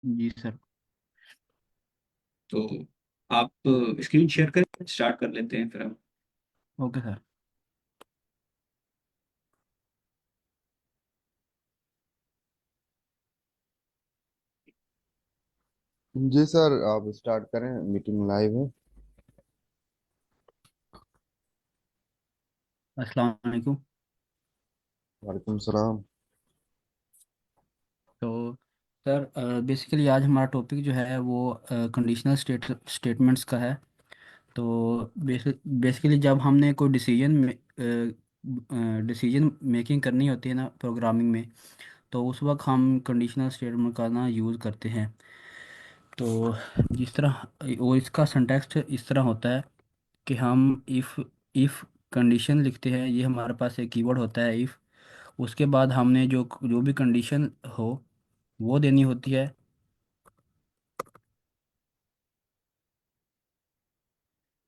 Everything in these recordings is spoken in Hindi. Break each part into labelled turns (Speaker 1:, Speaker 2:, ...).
Speaker 1: जी सर।
Speaker 2: तो आप स्क्रीन शेयर करें, स्टार्ट कर लेते हैं फिर हम।
Speaker 1: Okay sir.
Speaker 3: जी सर, आप स्टार्ट करें। मीटिंग लाइव है।
Speaker 1: अस्सलाम वालेकुम।
Speaker 3: वालेकुम सलाम।
Speaker 1: तो सर बेसिकली आज हमारा टॉपिक जो है वो कंडीशनल स्टेटमेंट्स का है। तो बेसिकली जब हमने कोई डिसीजन मेकिंग करनी होती है ना प्रोग्रामिंग में, तो उस वक्त हम कंडीशनल स्टेटमेंट का ना यूज़ करते हैं। तो जिस तरह वो इसका सिंटैक्स इस तरह होता है कि हम इफ़ कंडीशन लिखते हैं। ये हमारे पास एक कीवर्ड होता है इफ़। उसके बाद हमने जो जो भी कंडीशन हो वो देनी होती है।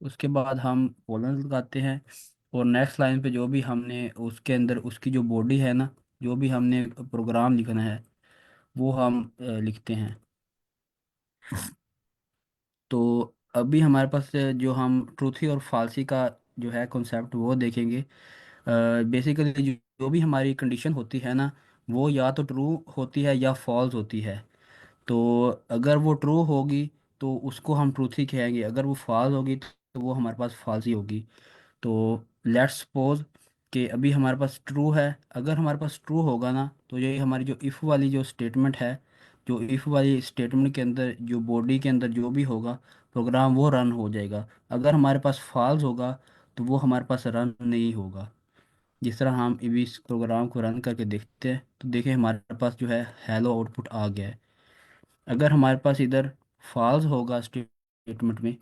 Speaker 1: उसके बाद हम कोलन लगाते हैं, और नेक्स्ट लाइन पे जो भी हमने उसके अंदर उसकी जो बॉडी है ना, जो भी हमने प्रोग्राम लिखना है वो हम लिखते हैं। तो अभी हमारे पास जो हम ट्रूथी और फालसी का जो है कॉन्सेप्ट वो देखेंगे। बेसिकली जो भी हमारी कंडीशन होती है ना, वो या तो ट्रू होती है या फॉल्स होती है। तो अगर वो ट्रू होगी तो उसको हम ट्रूथ ही कहेंगे, अगर वो फॉल्स होगी तो वो हमारे पास फॉल्स ही होगी। तो लेट्स सपोज कि अभी हमारे पास ट्रू है। अगर हमारे पास ट्रू होगा ना, तो ये हमारी जो इफ़ वाली जो स्टेटमेंट है, जो इफ़ वाली स्टेटमेंट के अंदर जो बॉडी के अंदर जो भी होगा प्रोग्राम वो रन हो जाएगा। अगर हमारे पास फॉल्स होगा तो वो हमारे पास रन नहीं होगा। जिस तरह हम अभी इस प्रोग्राम को रन करके देखते हैं तो देखिए हमारे पास जो है हेलो आउटपुट आ गया है। अगर हमारे पास इधर फॉल्स होगा स्टेटमेंट में,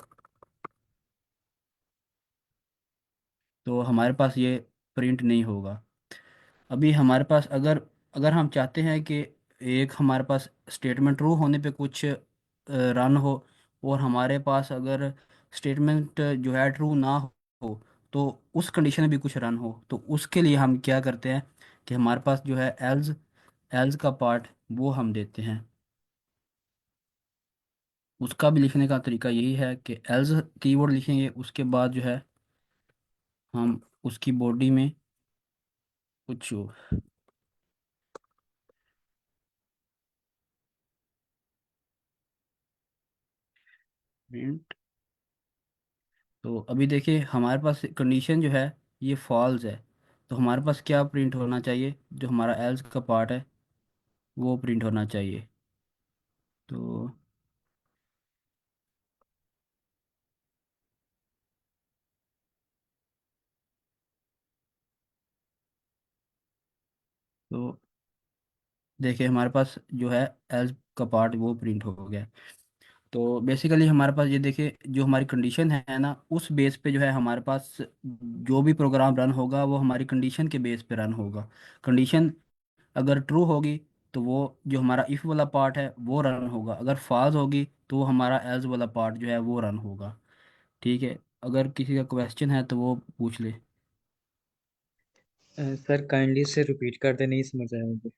Speaker 1: तो हमारे पास ये प्रिंट नहीं होगा। अभी हमारे पास अगर अगर हम चाहते हैं कि एक हमारे पास स्टेटमेंट ट्रू होने पे कुछ रन हो, और हमारे पास अगर स्टेटमेंट जो है ट्रू ना हो तो उस कंडीशन में भी कुछ रन हो, तो उसके लिए हम क्या करते हैं कि हमारे पास जो है एल्स एल्स का पार्ट वो हम देते हैं। उसका भी लिखने का तरीका यही है कि एल्स कीवर्ड लिखेंगे, उसके बाद जो है हम उसकी बॉडी में कुछ प्रिंट। तो अभी देखिए हमारे पास कंडीशन जो है ये फॉल्स है, तो हमारे पास क्या प्रिंट होना चाहिए, जो हमारा एल्स का पार्ट है वो प्रिंट होना चाहिए। तो तो देखिए हमारे पास जो है एल्स का पार्ट वो प्रिंट हो गया। तो बेसिकली हमारे पास ये देखिए जो हमारी कंडीशन है ना, उस बेस पे जो है हमारे पास जो भी प्रोग्राम रन होगा वो हमारी कंडीशन के बेस पे रन होगा। कंडीशन अगर ट्रू होगी तो वो जो हमारा इफ़ वाला पार्ट है वो रन होगा, अगर फॉल्स होगी तो वो हमारा एल्स वाला पार्ट जो है वो रन होगा। ठीक है, अगर किसी का क्वेश्चन है तो वो पूछ ले।
Speaker 4: सर काइंडली से रिपीट कर दे, नहीं समझ आया मुझे।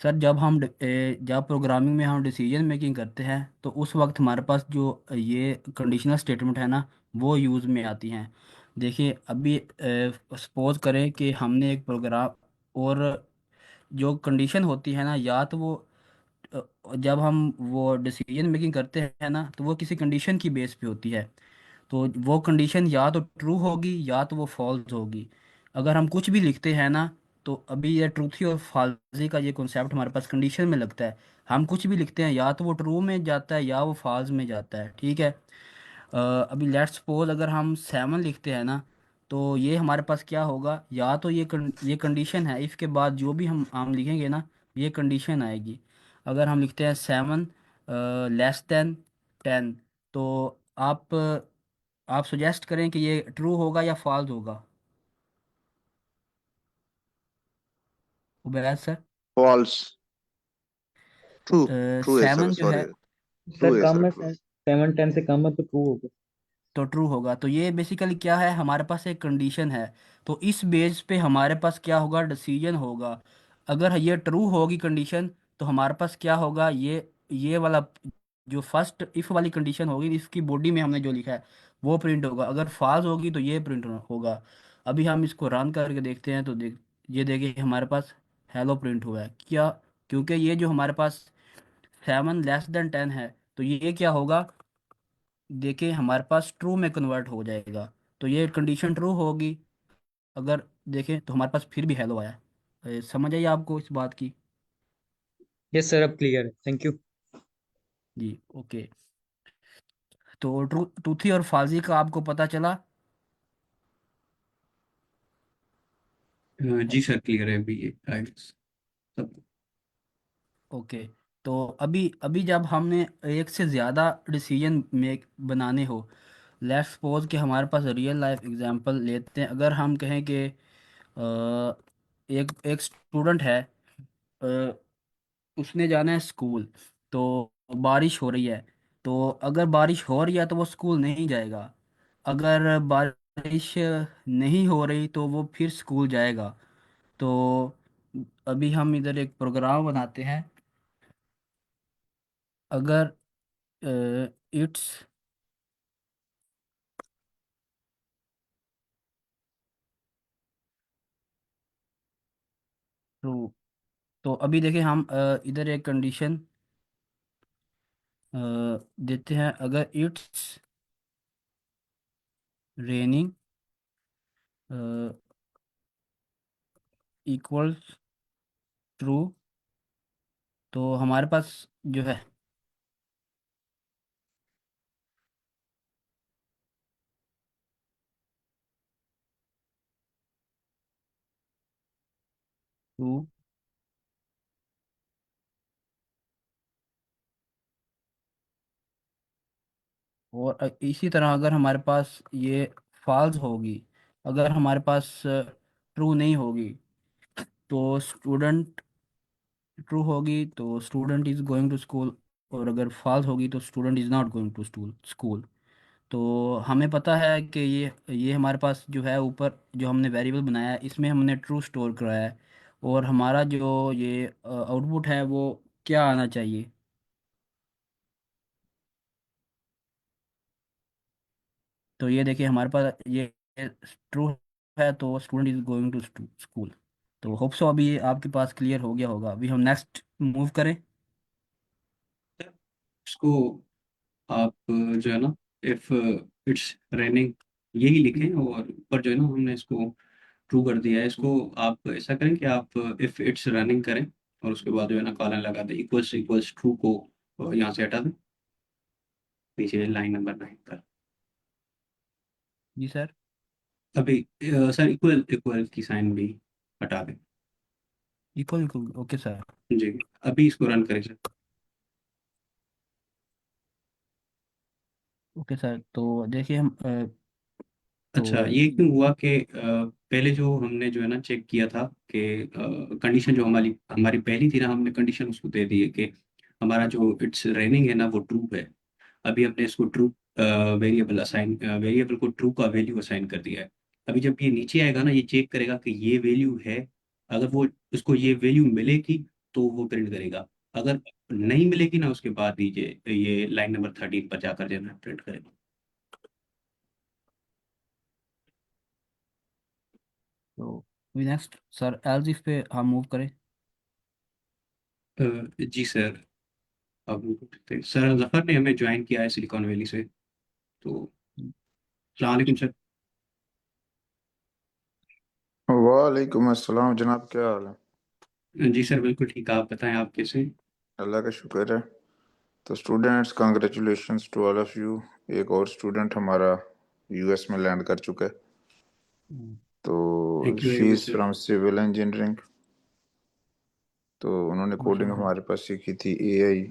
Speaker 1: सर जब प्रोग्रामिंग में हम डिसीजन मेकिंग करते हैं तो उस वक्त हमारे पास जो ये कंडीशनल स्टेटमेंट है ना वो यूज़ में आती हैं। देखिए अभी सपोज करें कि हमने एक प्रोग्राम, और जो कंडीशन होती है ना, या तो वो अ, जब हम वो डिसीजन मेकिंग करते हैं ना तो वो किसी कंडीशन की बेस पे होती है। तो वो कंडीशन या तो ट्रू होगी या तो वो फॉल्स होगी। अगर हम कुछ भी लिखते हैं ना, तो अभी ये ट्रूथी और फॉल्सी का ये कॉन्सेप्ट हमारे पास कंडीशन में लगता है। हम कुछ भी लिखते हैं या तो वो ट्रू में जाता है या वो फॉल्स में जाता है। ठीक है। अभी लेट्स सपोज अगर हम 7 लिखते हैं ना, तो ये हमारे पास क्या होगा, या तो ये कंडीशन है, इफ़ के बाद जो भी हम लिखेंगे ना ये कंडीशन आएगी। अगर हम लिखते हैं 7 लेस देन 10, तो आप आप सुजेस्ट करें कि ये ट्रू होगा या फॉल्स होगा। Ubaid sir.
Speaker 5: False. True. True है सर,
Speaker 1: 7 जो
Speaker 5: सॉरी।
Speaker 1: है
Speaker 5: ट्रू
Speaker 4: सर
Speaker 5: है
Speaker 4: कम
Speaker 5: सर,
Speaker 4: है,
Speaker 5: ट्रू।
Speaker 4: 7 10 से कम है तो ट्रू होगा।
Speaker 1: तो ट्रू होगा। तो ये बेसिकली क्या है, हमारे पास एक कंडीशन है। तो इस बेस पे हमारे पास क्या होगा, डिसीजन होगा। अगर ये ट्रू होगी कंडीशन तो हमारे पास क्या होगा, ये वाला जो फर्स्ट इफ वाली कंडीशन होगी, इसकी बॉडी में हमने जो लिखा है वो प्रिंट होगा। अगर फॉल्स होगी तो ये प्रिंट होगा। अभी हम इसको रन करके देखते हैं तो ये देखिए हमारे पास हेलो प्रिंट हुआ है क्या, क्योंकि ये जो हमारे पास 7 <10 है, तो ये क्या होगा, देखिए हमारे पास ट्रू में कन्वर्ट हो जाएगा। तो ये कंडीशन ट्रू होगी। अगर देखें तो हमारे पास फिर भी हेलो आया। समझ आई आपको इस बात की?
Speaker 4: यस सर, अब क्लियर है, थैंक यू।
Speaker 1: जी ओके। तो ट्रूथी और फाजी का आपको पता चला?
Speaker 2: जी सर, क्लियर है अभी ये सब।
Speaker 1: ओके। तो अभी अभी जब हमने एक से ज़्यादा डिसीजन मेक बनाने हो, लेट्स सपोज कि हमारे पास रियल लाइफ एग्जांपल लेते हैं। अगर हम कहें कि एक एक स्टूडेंट है, अ, उसने जाना है स्कूल, तो बारिश हो रही है। तो अगर बारिश हो रही है तो वो स्कूल नहीं जाएगा। अगर बारिश नहीं हो रही तो वो फिर स्कूल जाएगा। तो अभी हम इधर एक प्रोग्राम बनाते हैं। अगर इट्स ट्रू, तो अभी देखिए हम इधर एक कंडीशन देते हैं। अगर इट्स रेनिंग इक्वल्स ट्रू, तो हमारे पास जो है ट्रू, और इसी तरह अगर हमारे पास ये फॉल्स होगी, अगर हमारे पास ट्रू नहीं होगी, तो स्टूडेंट ट्रू होगी तो student is going to school, और अगर फॉल्स होगी तो student is not going to school. तो हमें पता है कि ये हमारे पास जो है ऊपर जो हमने वेरिएबल बनाया है इसमें हमने ट्रू स्टोर कराया है, और हमारा जो ये आउटपुट है वो क्या आना चाहिए। तो ये देखिए हमारे पास ये ट्रू है, तो student is going to school. तो होप सो अभी ये आपके पास क्लियर हो गया होगा। अभी हम नेक्स्ट मूव करें।
Speaker 2: इसको आप जो है ना, इफ इट्स रेनिंग यही लिखें, और ऊपर जो है ना हमने इसको ट्रू कर दिया है। इसको आप ऐसा करें कि आप इफ इट्स रनिंग करें, और उसके बाद जो है ना कॉलन लगा दें, इक्वल्स इक्वल्स ट्रू को यहाँ से हटा दें, नीचे लाइन नंबर 9 पर।
Speaker 1: जी सर।
Speaker 2: अभी सर इक्वल इक्वल की साइन भी हटा दें।
Speaker 1: Equal equal okay sir.
Speaker 2: जी, अभी इसको रन करें सर।
Speaker 1: ओके सर, तो देखिए हम
Speaker 2: अच्छा,
Speaker 1: तो
Speaker 2: ये क्यों हुआ कि पहले जो हमने जो है ना चेक किया था कि कंडीशन जो हमारी हमारी पहली थी ना, हमने कंडीशन उसको दे दी है कि हमारा जो इट्स रेनिंग है ना वो ट्रू है। अभी हमने इसको ट्रू वेरिएबल को ट्रू का वैल्यू असाइन कर दिया है। अभी जब ये नीचे आएगा ना, ये चेक करेगा कि ये वैल्यू है। अगर वो उसको ये वैल्यू मिलेगी तो वो प्रिंट करेगा। अगर नहीं मिलेगी ना, उसके बाद दीजिए ये लाइन नंबर 13 पर जाकर जो है ना प्रिंट करेगा।
Speaker 1: तो नेक्स्ट सर एल्स इफ पे हम मूव करें।
Speaker 2: जी सर। अब सर जफर ने हमें ज्वाइन किया है सिलिकॉन वैली से, तो अस्सलाम वालेकुम सर।
Speaker 6: वालेकुम अस्सलाम जनाब, क्या हाल है?
Speaker 2: जी सर, बिल्कुल ठीक। आप बताएं, आप कैसे हैं?
Speaker 6: अल्लाह का शुक्र है। तो students, congratulations to all of you. एक और स्टूडेंट हमारा यूएस में लैंड कर चुका है। तो
Speaker 2: thank you very
Speaker 6: she
Speaker 2: much
Speaker 6: is
Speaker 2: sir.
Speaker 6: From civil engineering. तो उन्होंने कोडिंग
Speaker 1: माशाल्लाह।
Speaker 6: हमारे पास सीखी थी, एआई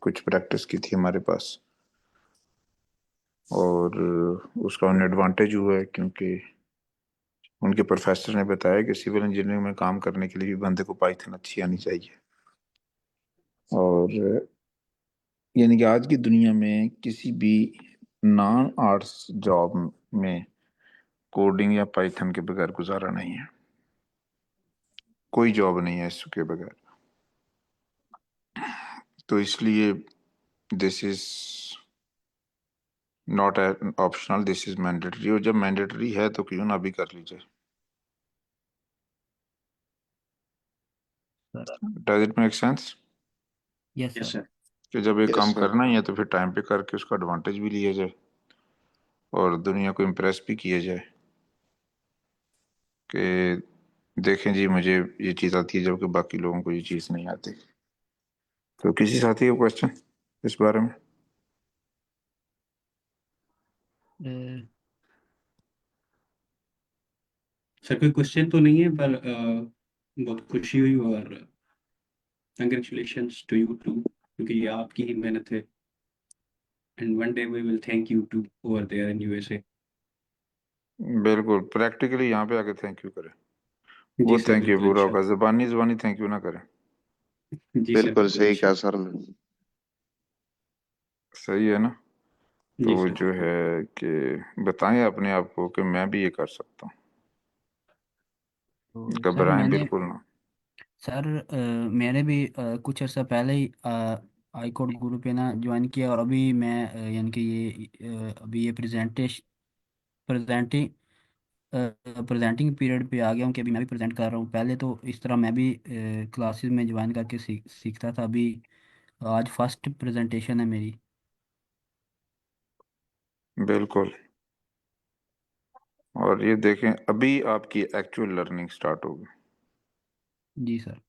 Speaker 6: कुछ प्रैक्टिस की थी हमारे पास। और उसका उन्हें एडवांटेज हुआ है क्योंकि उनके प्रोफेसर ने बताया कि सिविल इंजीनियरिंग में काम करने के लिए भी बंदे को पाइथन अच्छी आनी चाहिए। और यानी कि आज की दुनिया में किसी भी नॉन आर्ट्स जॉब में कोडिंग या पाइथन के बगैर गुजारा नहीं है। कोई जॉब नहीं है इसके बगैर। तो इसलिए this is not optional, this is mandatory. और जब मैंडेटरी है तो क्यों ना भी कर लीजिए।
Speaker 1: Sir.
Speaker 6: Does it make sense
Speaker 1: yes
Speaker 2: yes
Speaker 1: sir.
Speaker 2: Sir.
Speaker 6: कि जब एक
Speaker 5: Yes,
Speaker 6: काम
Speaker 5: sir.
Speaker 6: करना ही है तो फिर टाइम पे करके उसका एडवांटेज भी लिया जाए और दुनिया को इम्प्रेस भी किया जाए कि देखें जी मुझे ये चीज़ आती है जबकि बाकी लोगों को ये चीज़ नहीं आती। तो किसी साथी का क्वेश्चन इस बारे में?
Speaker 2: सर कोई क्वेश्चन तो नहीं है, पर बहुत खुशी हुई, और कंग्रेचुलेशंस टू यू टू, क्योंकि ये आपकी ही मेहनत है। And one day we will thank you to over there in USA.
Speaker 6: बिल्कुल, प्रैक्टिकली यहाँ पे आके थैंक यू करें।
Speaker 2: जी
Speaker 6: वो
Speaker 2: सर,
Speaker 6: थैंक यू
Speaker 2: बिल्कुल
Speaker 6: पूरा होगा,
Speaker 2: इंशाल्लाह।
Speaker 6: जबानी जबानी थैंक यू ना करें।
Speaker 2: जी सर,
Speaker 5: बिल्कुल
Speaker 2: बिल्कुल
Speaker 5: सही कहा
Speaker 2: इंशाल्लाह।
Speaker 5: सर ने।
Speaker 6: सही है ना?
Speaker 2: जी
Speaker 6: तो
Speaker 2: सर।
Speaker 6: जो है कि बताएं अपने आप को कि मैं भी ये कर सकता हूँ,
Speaker 1: तो सर
Speaker 6: घबराएं
Speaker 1: मैंने
Speaker 6: बिल्कुल ना।
Speaker 1: सर मैंने भी कुछ अर्सा पहले ही आई कोड गुरु पे ना ज्वाइन किया, और अभी मैं यानी कि ये अभी ये प्रेजेंटिंग प्रेजेंटिंग पीरियड पे आ गया हूँ कि अभी मैं भी प्रेजेंट कर रहा हूँ। पहले तो इस तरह मैं भी क्लासेस में ज्वाइन करके सीखता था। अभी आज फर्स्ट प्रेजेंटेशन है मेरी।
Speaker 6: बिल्कुल। और ये देखें अभी आपकी एक्चुअल लर्निंग स्टार्ट होगी,
Speaker 1: जी सर।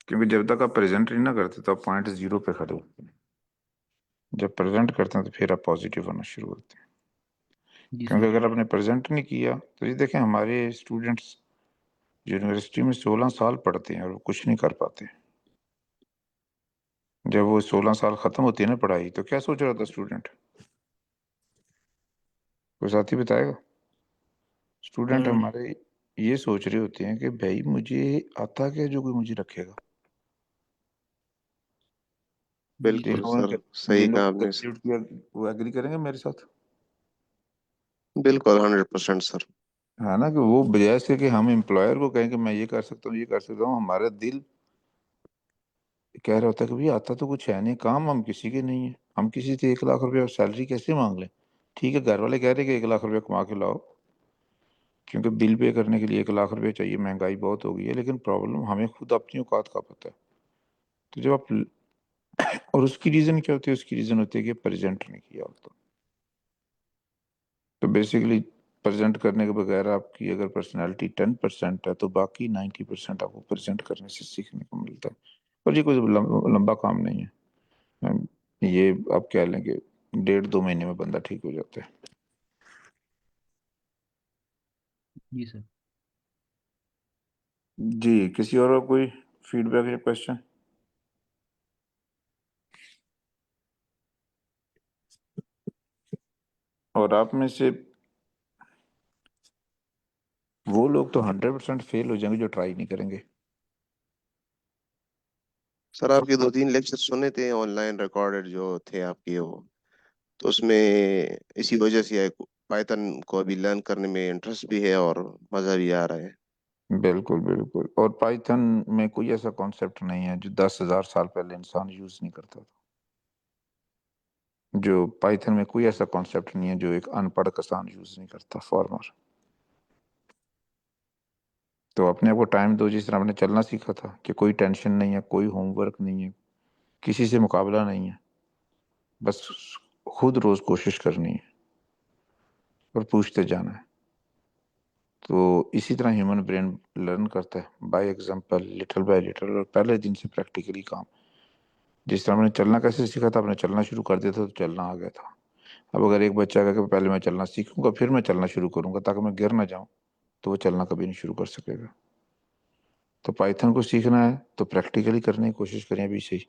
Speaker 6: क्योंकि जब तक आप प्रेजेंट नहीं ना करते तो आप पॉइंट जीरो पे खड़े होते हैं। जब प्रेजेंट करते हैं तो फिर आप पॉजिटिव होना शुरू होते हैं।
Speaker 1: जी
Speaker 6: क्योंकि
Speaker 1: सर।
Speaker 6: अगर आपने प्रेजेंट नहीं किया तो ये देखें हमारे स्टूडेंट्स यूनिवर्सिटी में 16 साल पढ़ते हैं और वो कुछ नहीं कर पाते। जब वो 16 साल खत्म होती है ना पढ़ाई, तो क्या सोच रहा था स्टूडेंट? कोई साथी बताएगा? स्टूडेंट
Speaker 1: सर
Speaker 6: हमारे ये सोच रहे होते हैं कि भाई मुझे आता क्या जो कोई मुझे रखेगा।
Speaker 1: जी
Speaker 6: जिन
Speaker 5: बिल्कुल
Speaker 1: सर।
Speaker 6: लोगों ने
Speaker 5: सर, सही
Speaker 6: जिन
Speaker 5: कहा
Speaker 6: लोगों ने
Speaker 5: आपने सर।
Speaker 6: ग्रेजुएट किया वो एग्री करेंगे मेरे साथ,
Speaker 5: बिल्कुल 100% सर।
Speaker 6: है ना? कि वो बजाय से कि हम एम्प्लॉयर को कहें कि मैं ये कर सकता हूँ ये कर सकता हूँ, हमारा दिल कह रहा होता है कि भाई आता तो कुछ है नहीं, काम हम किसी के नहीं है, हम किसी से 1 लाख रुपया सैलरी कैसे मांग लें। ठीक है, घर वाले कह रहे हैं कि 1 लाख रुपया कमा के लाओ, क्योंकि बिल पे करने के लिए 1 लाख रुपया चाहिए, महंगाई बहुत हो गई है। लेकिन प्रॉब्लम हमें खुद अपनी औकात का पता है। तो जब आप और उसकी रीजन क्या होती है? उसकी रीजन होती है कि प्रेजेंट नहीं किया होता। तो बेसिकली प्रेजेंट करने के बगैर आपकी अगर पर्सनैलिटी 10% है तो बाकी 90% आपको प्रेजेंट करने से सीखने को मिलता है। और ये कोई लंबा काम नहीं है। ये आप कह लें कि 1.5-2 महीने में बंदा ठीक हो जाता है।
Speaker 1: जी सर।
Speaker 6: जी, किसी और का कोई फीडबैक या क्वेश्चन? और आप में से वो लोग तो 100% फेल हो जाएंगे जो ट्राई नहीं करेंगे।
Speaker 5: सर आपके 2-3 लेक्चर सुने थे ऑनलाइन रिकॉर्डेड जो थे आपके, वो तो उसमें इसी वजह से पाइथन को अभी लर्न करने में इंटरेस्ट भी है और मजा भी आ रहा है।
Speaker 6: बिल्कुल बिल्कुल। और पाइथन में कोई ऐसा कॉन्सेप्ट नहीं है जो 10,000 साल पहले इंसान यूज नहीं करता था। जो पाइथन में कोई ऐसा कॉन्सेप्ट नहीं है जो एक अनपढ़ किसान यूज नहीं करता, फार्मर। तो अपने आप को टाइम दो, जिस तरह आपने चलना सीखा था कि कोई टेंशन नहीं है, कोई होमवर्क नहीं है, किसी से मुकाबला नहीं है, बस खुद रोज कोशिश करनी है और पूछते जाना है। तो इसी तरह ह्यूमन ब्रेन लर्न करता है by example, little bye little, और पहले दिन से प्रैक्टिकली काम। जिस तरह मैंने चलना कैसे सीखा था, आपने चलना शुरू कर दिया था तो चलना आ गया था। अब अगर एक बच्चा कहे कि पहले मैं चलना सीखूंगा फिर मैं चलना शुरू करूंगा ताकि मैं गिर ना जाऊं, तो वो चलना कभी नहीं शुरू कर सकेगा। तो पाइथन को सीखना है तो प्रैक्टिकली करने की कोशिश करें अभी से ही।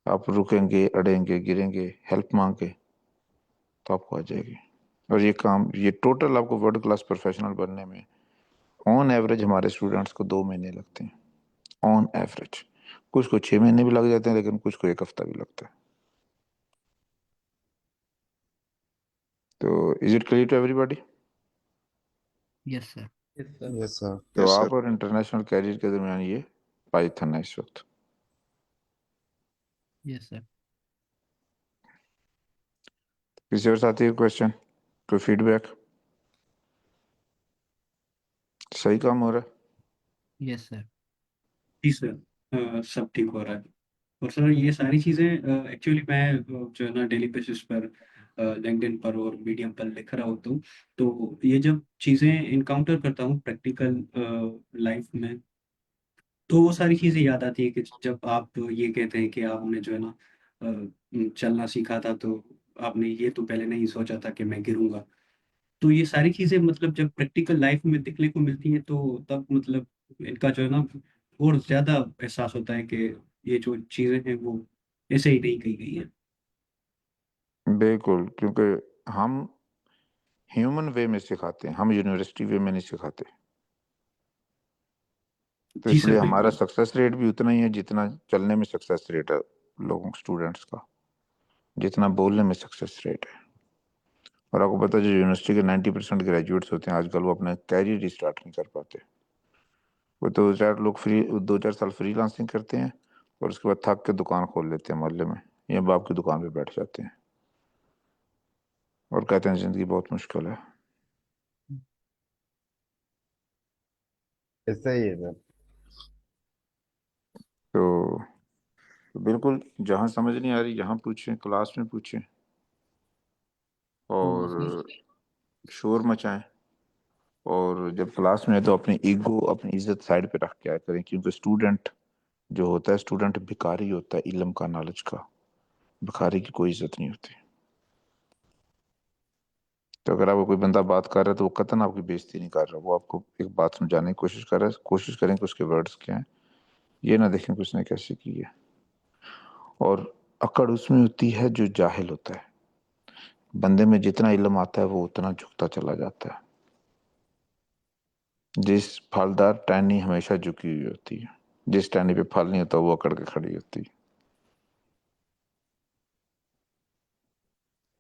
Speaker 6: आप रुकेंगे, अड़ेंगे, गिरेंगे, हेल्प मांग के, तो आपको आ जाएगी। और ये काम, ये टोटल आपको वर्ल्ड क्लास प्रोफेशनल बनने में ऑन एवरेज हमारे स्टूडेंट्स को 2 महीने लगते हैं, ऑन एवरेज। कुछ को 6 महीने भी लग जाते हैं, लेकिन कुछ को 1 हफ्ता भी लगता है। तो is it clear to everybody?
Speaker 1: Yes sir.
Speaker 4: Yes sir.
Speaker 3: Yes sir.
Speaker 6: तो
Speaker 5: यस
Speaker 6: आप
Speaker 5: सर।
Speaker 6: और इंटरनेशनल कैरियर के दरमियान ये पाइथन है इस वक्त।
Speaker 1: Yes sir.
Speaker 6: किसी और साथी का क्वेश्चन, कोई फीडबैक? सही काम हो रहा है?
Speaker 1: Yes sir.
Speaker 2: जी सर, सब ठीक हो रहा है। और सर ये सारी चीज़ें एक्चुअली मैं जो है ना डेली बेसिस पर लिंक्डइन पर और मीडियम पर लिख रहा होता हूँ। तो ये जब चीज़ें इनकाउंटर करता हूँ प्रैक्टिकल लाइफ में, तो वो सारी चीज़ें याद आती है कि जब आप ये कहते हैं कि आपने जो है ना चलना सीखा था, तो आपने ये तो पहले नहीं सोचा था कि मैं गिरूंगा। तो ये सारी चीज़ें मतलब जब प्रैक्टिकल लाइफ में दिखने को मिलती हैं, तो तब मतलब इनका जो है ना और ज़्यादा एहसास होता है कि ये जो चीज़ें हैं वो ऐसे ही नहीं कही गई हैं।
Speaker 6: बिल्कुल, क्योंकि हम ह्यूमन वे में सिखाते हैं, हम यूनिवर्सिटी वे में नहीं सिखाते। तो
Speaker 2: जी सर
Speaker 6: इसलिए हमारा
Speaker 2: बिल्कुल।
Speaker 6: सक्सेस रेट भी उतना ही है जितना चलने में सक्सेस रेट है लोगों स्टूडेंट्स का, जितना बोलने में सक्सेस रेट है। और आपको पता है जो यूनिवर्सिटी के 90% ग्रेजुएट्स होते हैं आजकल, वो अपना कैरियर ही स्टार्ट नहीं कर पाते। वो तो 2-4 साल फ्रीलांसिंग करते हैं और उसके बाद थक के दुकान खोल लेते हैं मोहल्ले में, या बाप की दुकान पे बैठ जाते हैं और कहते हैं जिंदगी बहुत मुश्किल है।
Speaker 3: ऐसा ही है सर।
Speaker 6: तो बिल्कुल, जहाँ समझ नहीं आ रही यहाँ पूछें, क्लास में पूछें, और शोर मचाएं। और जब क्लास में है तो अपनी ईगो, अपनी इज्जत साइड पे रख के आया करें, क्योंकि स्टूडेंट जो होता है, स्टूडेंट भिखारी होता है इल्म का, नॉलेज का। भिखारी की कोई इज्जत नहीं होती। तो अगर आपको कोई बंदा बात कर रहा है तो वो कतन आपकी बेइज्जती नहीं कर रहा, वो आपको एक बात समझाने की कोशिश कर रहा है। कोशिश करें कि उसके वर्ड्स क्या हैं, ये ना देखें कि उसने कैसे की है। और अकड़ उसमें होती है जो जाहिल होता है। बंदे में जितना इल्म आता है वो उतना झुकता चला जाता है। जिस फलदार टहनी हमेशा झुकी हुई होती है, जिस टहनी पे फल नहीं होता वो अकड़ के खड़ी होती है।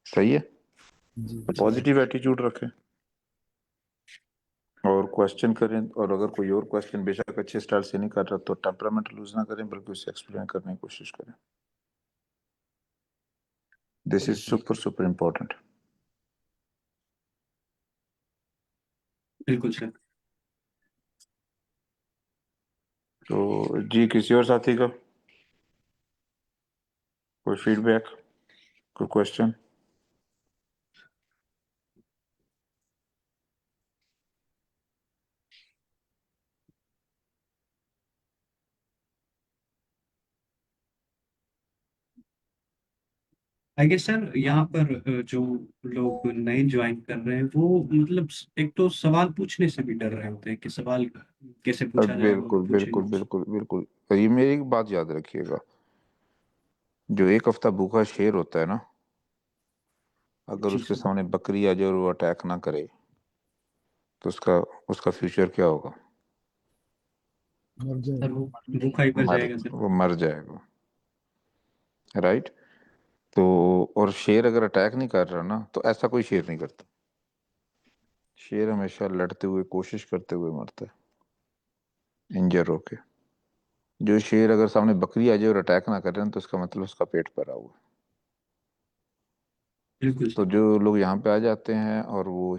Speaker 6: सही है।
Speaker 3: जी
Speaker 6: तो पॉजिटिव एटीट्यूड रखें और क्वेश्चन करें। और अगर कोई और क्वेश्चन बेशक अच्छे स्टाइल से नहीं कर रहा तो टेम्परामेंट लूज ना करें, बल्कि उसे एक्सप्लेन करने की कोशिश करें। This is super super important.
Speaker 2: बिल्कुल सर।
Speaker 6: तो जी, किसी और साथी का कोई फीडबैक, कोई क्वेश्चन?
Speaker 2: आई गेस सर यहाँ पर जो लोग नए ज्वाइन कर रहे हैं वो मतलब एक तो सवाल पूछने से भी डर रहे होते हैं कि सवाल कैसे पूछा जाए और
Speaker 6: बिल्कुल
Speaker 2: पूछे।
Speaker 6: बिल्कुल बिल्कुल बिल्कुल। तो ये मेरी एक बात याद रखिएगा, जो एक हफ्ता भूखा शेर होता है ना, अगर
Speaker 2: जी
Speaker 6: उसके
Speaker 2: सर।
Speaker 6: सामने बकरी आ जाए और वो अटैक ना करे तो उसका उसका फ्यूचर क्या होगा?
Speaker 2: सर वो भूखा ही मर
Speaker 6: मर
Speaker 2: जाएगा सर।
Speaker 6: वो मर जाएगा, राइट। तो और शेर अगर अटैक नहीं कर रहा ना, तो ऐसा कोई शेर नहीं करता। शेर हमेशा लड़ते हुए, कोशिश करते हुए मरता है, इंजर होके। जो शेर अगर सामने बकरी आ जाए और अटैक ना कर रहे हैं तो उसका मतलब उसका पेट भरा हुआ है।
Speaker 2: बिल्कुल
Speaker 6: तो
Speaker 2: सर।
Speaker 6: जो लोग यहाँ पे आ जाते हैं और वो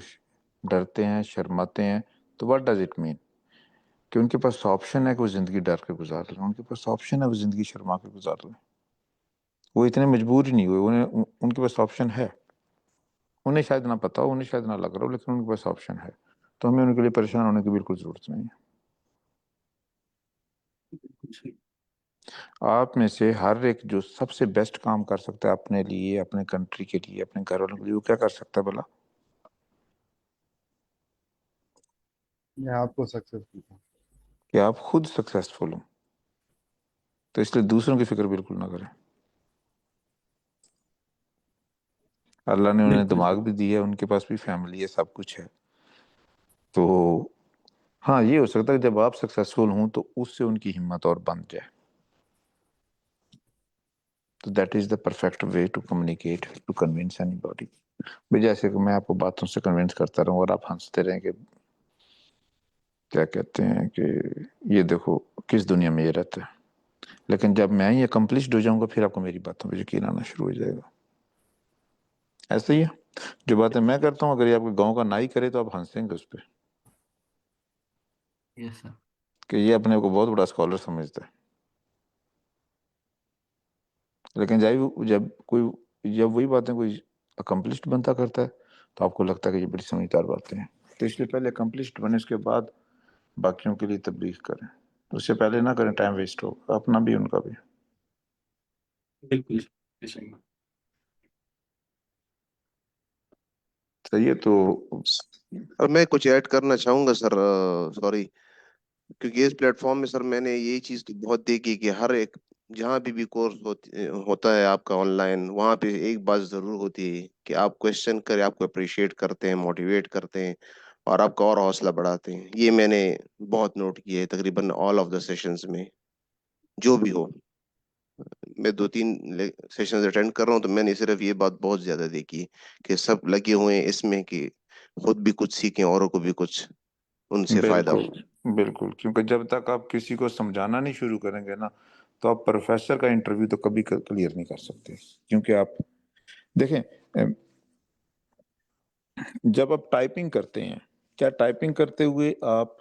Speaker 6: डरते हैं, शर्माते हैं, तो व्हाट डज इट मीन? कि उनके पास ऑप्शन है कि वो जिंदगी डर के गुजार लें, उनके पास ऑप्शन है वो जिंदगी शर्मा के गुजार लें। वो इतने मजबूर ही नहीं हुए, उनके पास ऑप्शन है। उन्हें शायद ना पता हो, उन्हें शायद ना लग रहा हो, लेकिन उनके पास ऑप्शन है। तो हमें उनके लिए परेशान होने की बिल्कुल जरूरत नहीं है।
Speaker 2: बिल्कुल सर।
Speaker 6: आप में से हर एक जो सबसे बेस्ट काम कर सकता है अपने लिए, अपने कंट्री के लिए, अपने घर वालों के लिए, वो क्या कर सकता है भला?
Speaker 3: मैं आपको सक्सेसफुल हूँ।
Speaker 6: कि आप खुद सक्सेसफुल हो। तो इसलिए दूसरों की फिक्र बिल्कुल ना करें। अल्लाह ने उन्हें
Speaker 2: बिल्कुल
Speaker 6: दिमाग
Speaker 2: सर।
Speaker 6: भी दिया है, उनके पास भी फैमिली है, सब कुछ है। तो हाँ, ये हो सकता है कि जब आप सक्सेसफुल हों तो उससे उनकी हिम्मत और बंध जाए। तो that is the perfect way to communicate, to convince anybody. भाई जैसे कि मैं आपको बातों से कन्विंस करता रहूं और आप हंसते रहें कि क्या कहते हैं कि ये देखो किस दुनिया में ये रहता है। लेकिन जब मैं ही अकम्पलिश्ड हो जाऊंगा फिर आपको मेरी बातों पर यकीन आना शुरू हो जाएगा। ऐसे ही है, जो बातें मैं करता हूँ अगर ये आपके गांव का नाई करे तो आप हंसेंगे उस पर
Speaker 1: यस सर।
Speaker 6: कि ये अपने को बहुत बड़ा स्कॉलर समझता है। लेकिन जब वही बातें कोई अकम्पलिश्ड बनता करता है तो आपको लगता है कि ये बड़ी समझदार बातें हैं। तो इसलिए पहले अकम्पलिश्ड बने, उसके बाद बाकियों के लिए तबलीग करें। उससे पहले ना करें, टाइम वेस्ट होगा अपना भी उनका भी।
Speaker 2: बिल्कुल सही।
Speaker 6: सही है। तो
Speaker 5: और मैं कुछ ऐड करना चाहूंगा सर, सॉरी, क्योंकि इस प्लेटफॉर्म में सर मैंने यही चीज तो बहुत देखी कि हर एक, जहाँ भी कोर्स होता है आपका ऑनलाइन, वहाँ पे एक बात जरूर होती है कि आप क्वेश्चन करें, आपको अप्रिशिएट करते हैं, मोटिवेट करते हैं और आपका और हौसला बढ़ाते हैं। ये मैंने बहुत नोट किया है तकरीबन ऑल ऑफ द सेशंस में, जो भी हो। मैं 2-3 सेशंस अटेंड कर रहा हूँ तो मैंने सिर्फ ये बात बहुत ज्यादा देखी कि सब लगे हुए हैं इसमें कि खुद भी कुछ सीखें, औरों को भी कुछ उनसे फायदा
Speaker 6: बिल्कुल
Speaker 5: हो।
Speaker 6: बिल्कुल, क्योंकि जब तक आप किसी को समझाना नहीं शुरू करेंगे ना तो आप प्रोफेसर का इंटरव्यू तो कभी क्लियर नहीं कर सकते। क्योंकि आप देखें, जब आप टाइपिंग करते हैं, क्या टाइपिंग करते हुए आप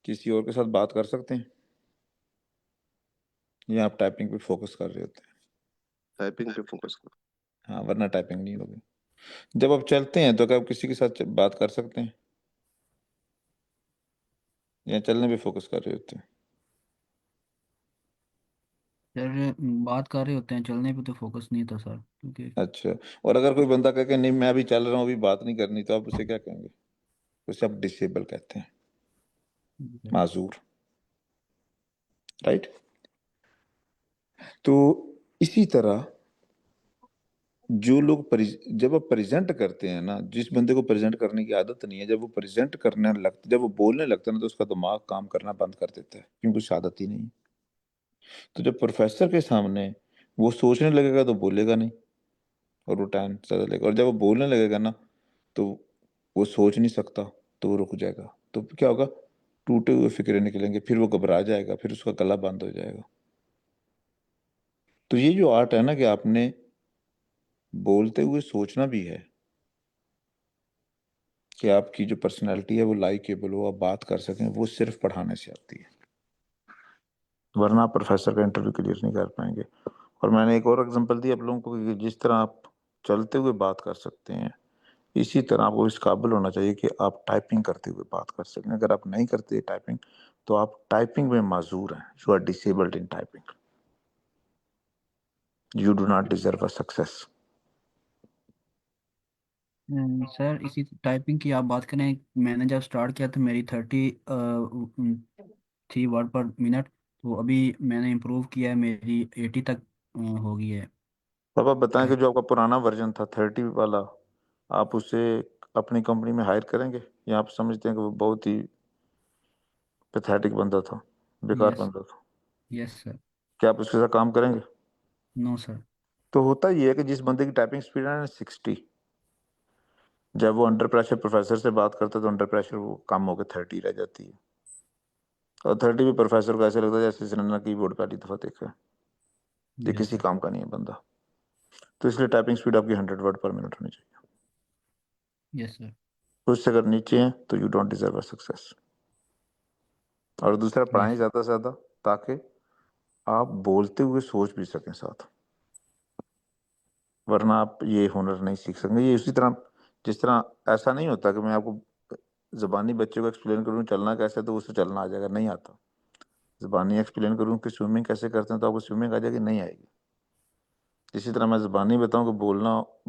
Speaker 6: किसी और के साथ बात कर सकते हैं या आप टाइपिंग पे फोकस कर रहे होते हैं?
Speaker 5: टाइपिंग पे फोकस करो।
Speaker 6: हाँ, वरना टाइपिंग नहीं होगी। जब आप चलते हैं तो क्या आप किसी के साथ बात कर सकते हैं या चलने पे फोकस कर रहे होते हैं?
Speaker 1: सर बात कर रहे होते हैं, चलने पे तो फोकस नहीं था सर, क्योंकि
Speaker 6: अच्छा, और अगर कोई बंदा कहे कि नहीं मैं अभी चल रहा हूँ, अभी बात नहीं करनी, तो आप उसे क्या कहेंगे? उसे आप डिसेबल कहते हैं, माजूर, राइट? तो इसी तरह जो लोग जब आप प्रेजेंट करते हैं ना, जिस बंदे को प्रेजेंट करने की आदत नहीं है, जब वो प्रेजेंट करने लगता, जब वो बोलने लगता है ना, तो उसका दिमाग काम करना बंद कर देता है, क्योंकि उसे आदत ही नहीं है। तो जब प्रोफेसर के सामने वो सोचने लगेगा तो बोलेगा नहीं, और वो टाइम ज़्यादा लगेगा। और जब वो बोलने लगेगा ना तो वो सोच नहीं सकता, तो वो रुक जाएगा। तो क्या होगा? टूटे हुए फिक्रे निकलेंगे, फिर वो घबरा जाएगा, फिर उसका गला बंद हो जाएगा। तो ये जो आर्ट है ना कि आपने बोलते हुए सोचना भी है कि आपकी जो पर्सनैलिटी है वो लाइकेबल हो, आप बात कर सकें, वो सिर्फ पढ़ाने से आती है, वरना आप प्रोफेसर का इंटरव्यू क्लियर नहीं कर पाएंगे। और मैंने एक और एग्जांपल दी आप लोगों को कि जिस तरह आप चलते हुए बात कर सकते हैं, इसी तरह आपको इस काबिल होना चाहिए कि आप टाइपिंग करते हुए बात कर सकें। अगर आप नहीं करते टाइपिंग तो आप टाइपिंग में माजूर हैं, you are disabled in typing, you do not deserve a success.
Speaker 1: Sir इसी टाइपिंग की आप बात करें, मैंने जब स्टार्ट किया तो मेरी थी वर्ड पर मिनट, तो अभी मैंने इम्प्रूव किया है, मेरी 80 तक हो गई है।
Speaker 6: अब आप बताएं कि जो आपका पुराना वर्जन था 30 वाला, आप उसे अपनी कंपनी में हायर करेंगे या आप समझते हैं कि वो बहुत ही पैथेटिक बंदा था, बेकार
Speaker 1: यस।
Speaker 6: बंदा था?
Speaker 1: Yes sir.
Speaker 6: क्या आप उसके साथ काम करेंगे?
Speaker 1: No sir.
Speaker 6: तो होता ये है कि जिस बंदे की टाइपिंग स्पीड है ना 60, जब वो अंडर प्रेशर प्रोफेसर से बात करता है तो अंडर प्रेशर वो कम होकर 30 रह जाती है। और 30 भी प्रोफेसर को ऐसे लगता है जैसे इसने ना कीबोर्ड पहली दफा देखा है, ये
Speaker 1: यस
Speaker 6: किसी
Speaker 1: सर।
Speaker 6: काम का नहीं है बंदा। तो इसलिए टाइपिंग स्पीड आपकी 100 वर्ड पर मिनट होनी चाहिए।
Speaker 1: Yes sir.
Speaker 6: तो उससे अगर नीचे है तो you don't deserve a success. और दूसरा, पढ़ाएं
Speaker 1: यस।
Speaker 6: ज़्यादा से ज़्यादा, ताकि आप बोलते हुए सोच भी सकें साथ, वरना आप ये हुनर नहीं सीख सकेंगे। ये उसी तरह, जिस तरह ऐसा नहीं होता कि मैं आपको ज़बानी बच्चे को एक्सप्लेन करूँ चलना कैसे तो उसे चलना आ जाएगा, नहीं आता। ज़बानी एक्सप्लेन करूँ कि स्विमिंग कैसे करते हैं तो आपको स्विमिंग आ जाएगी, नहीं आएगी। इसी तरह मैं ज़बानी बताऊँ कि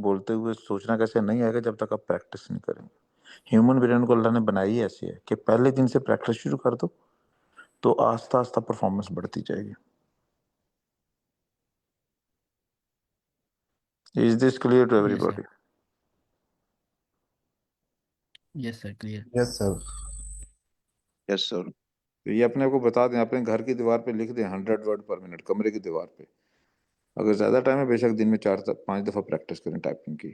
Speaker 6: बोलते हुए सोचना कैसे, नहीं आएगा जब तक आप प्रैक्टिस नहीं करेंगे। ह्यूमन ब्रेन को अल्लाह ने बनाई ही ऐसी है कि पहले दिन से प्रैक्टिस शुरू कर दो तो आस्ता आस्ता परफॉर्मेंस बढ़ती जाएगी। Is this clear to
Speaker 1: yes sir.
Speaker 6: Everybody?
Speaker 1: Yes sir, clear.
Speaker 3: Yes sir.
Speaker 5: Yes sir.
Speaker 6: तो ये अपने को बता दें, अपने घर की दीवार पे लिख दें 100 वर्ड पर मिनट, कमरे की दीवार पे। अगर ज़्यादा टाइम है बेशक दिन में 4 5 दफ़ा प्रैक्टिस करें टाइपिंग की,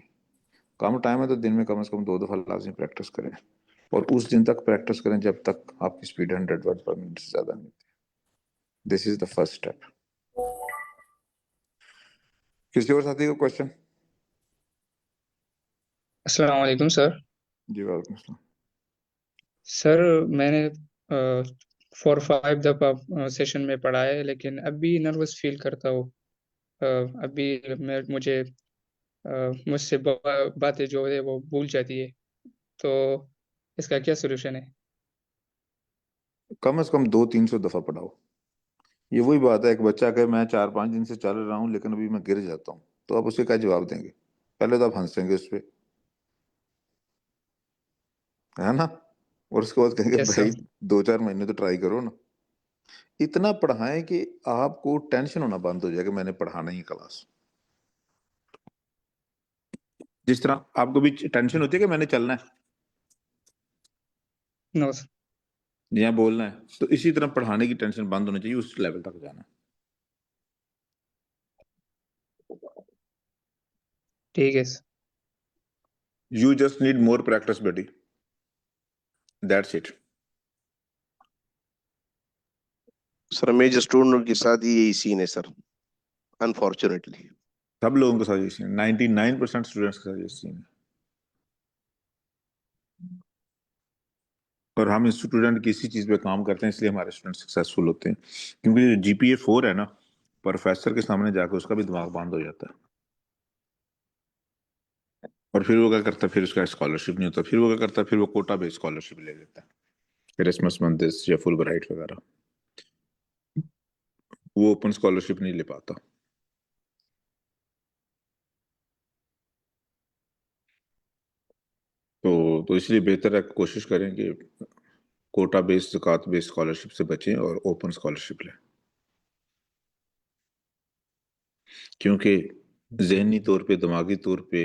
Speaker 6: कम टाइम है तो दिन में कम से कम 2 दफ़ा लाजमी प्रैक्टिस करें। और उस दिन तक प्रैक्टिस करें जब तक आपकी स्पीड 100 वर्ड पर मिनट से ज़्यादा नहीं। This is the first step. किसी और साथी को क्वेश्चन?
Speaker 7: अस्सलाम वालेकुम सर।
Speaker 6: जी वालेकुम सलाम।
Speaker 7: सर मैंने 4-5 दफ़ा सेशन में पढ़ा है, लेकिन अभी नर्वस फील करता हूँ। अभी मुझे मुझसे बातें जो है वो भूल जाती है, तो इसका क्या सोल्यूशन है?
Speaker 6: कम से कम 200-300 दफा पढ़ाओ। ये वही बात है, एक बच्चा कहे मैं 4-5 दिन से चल रहा हूँ लेकिन अभी मैं गिर जाता हूँ, तो आप उसे क्या जवाब देंगे? पहले तो आप हंसेंगे उस पे, है ना, और उसके बाद कहेंगे
Speaker 7: यस
Speaker 6: भाई
Speaker 7: सर।
Speaker 6: 2-4 महीने तो ट्राई करो ना। इतना पढ़ाएं कि आपको टेंशन होना बंद हो जाए कि मैंने पढ़ाना ही क्लास। जिस तरह आपको भी टेंशन होती है कि मैंने चलना है
Speaker 7: नो सर।
Speaker 6: या बोलना है, तो इसी तरह पढ़ाने की टेंशन बंद होनी चाहिए, उस लेवल तक जाना है।
Speaker 7: ठीक है sir.
Speaker 6: You just need more practice बेटी, that's it.
Speaker 5: Sir major student के साथ ही यही सीन है सर, अनफॉर्चुनेटली।
Speaker 6: सब लोगों के साथ ये सीन, 99% स्टूडेंट्स के साथ ये सीन है। और हम स्टूडेंट किसी चीज पे काम करते हैं इसलिए हमारे स्टूडेंट सक्सेसफुल होते हैं, क्योंकि जीपीए 4 है ना, प्रोफेसर के सामने जाकर उसका भी दिमाग बंद हो जाता है। और फिर वो क्या करता है, फिर उसका स्कॉलरशिप नहीं होता, फिर वो क्या करता है, फिर वो कोटा बेस्ड स्कॉलरशिप ले लेता है, एरasmus मंदिस या फुल ब्राइट वगैरह, वो ओपन स्कॉलरशिप नहीं ले पाता। तो इसलिए बेहतर है कोशिश करें कि कोटा बेस्ड ज़कात बेस्ड स्कॉलरशिप से बचें और ओपन स्कॉलरशिप लें, क्योंकि जहनी तौर पे, दिमागी तौर पे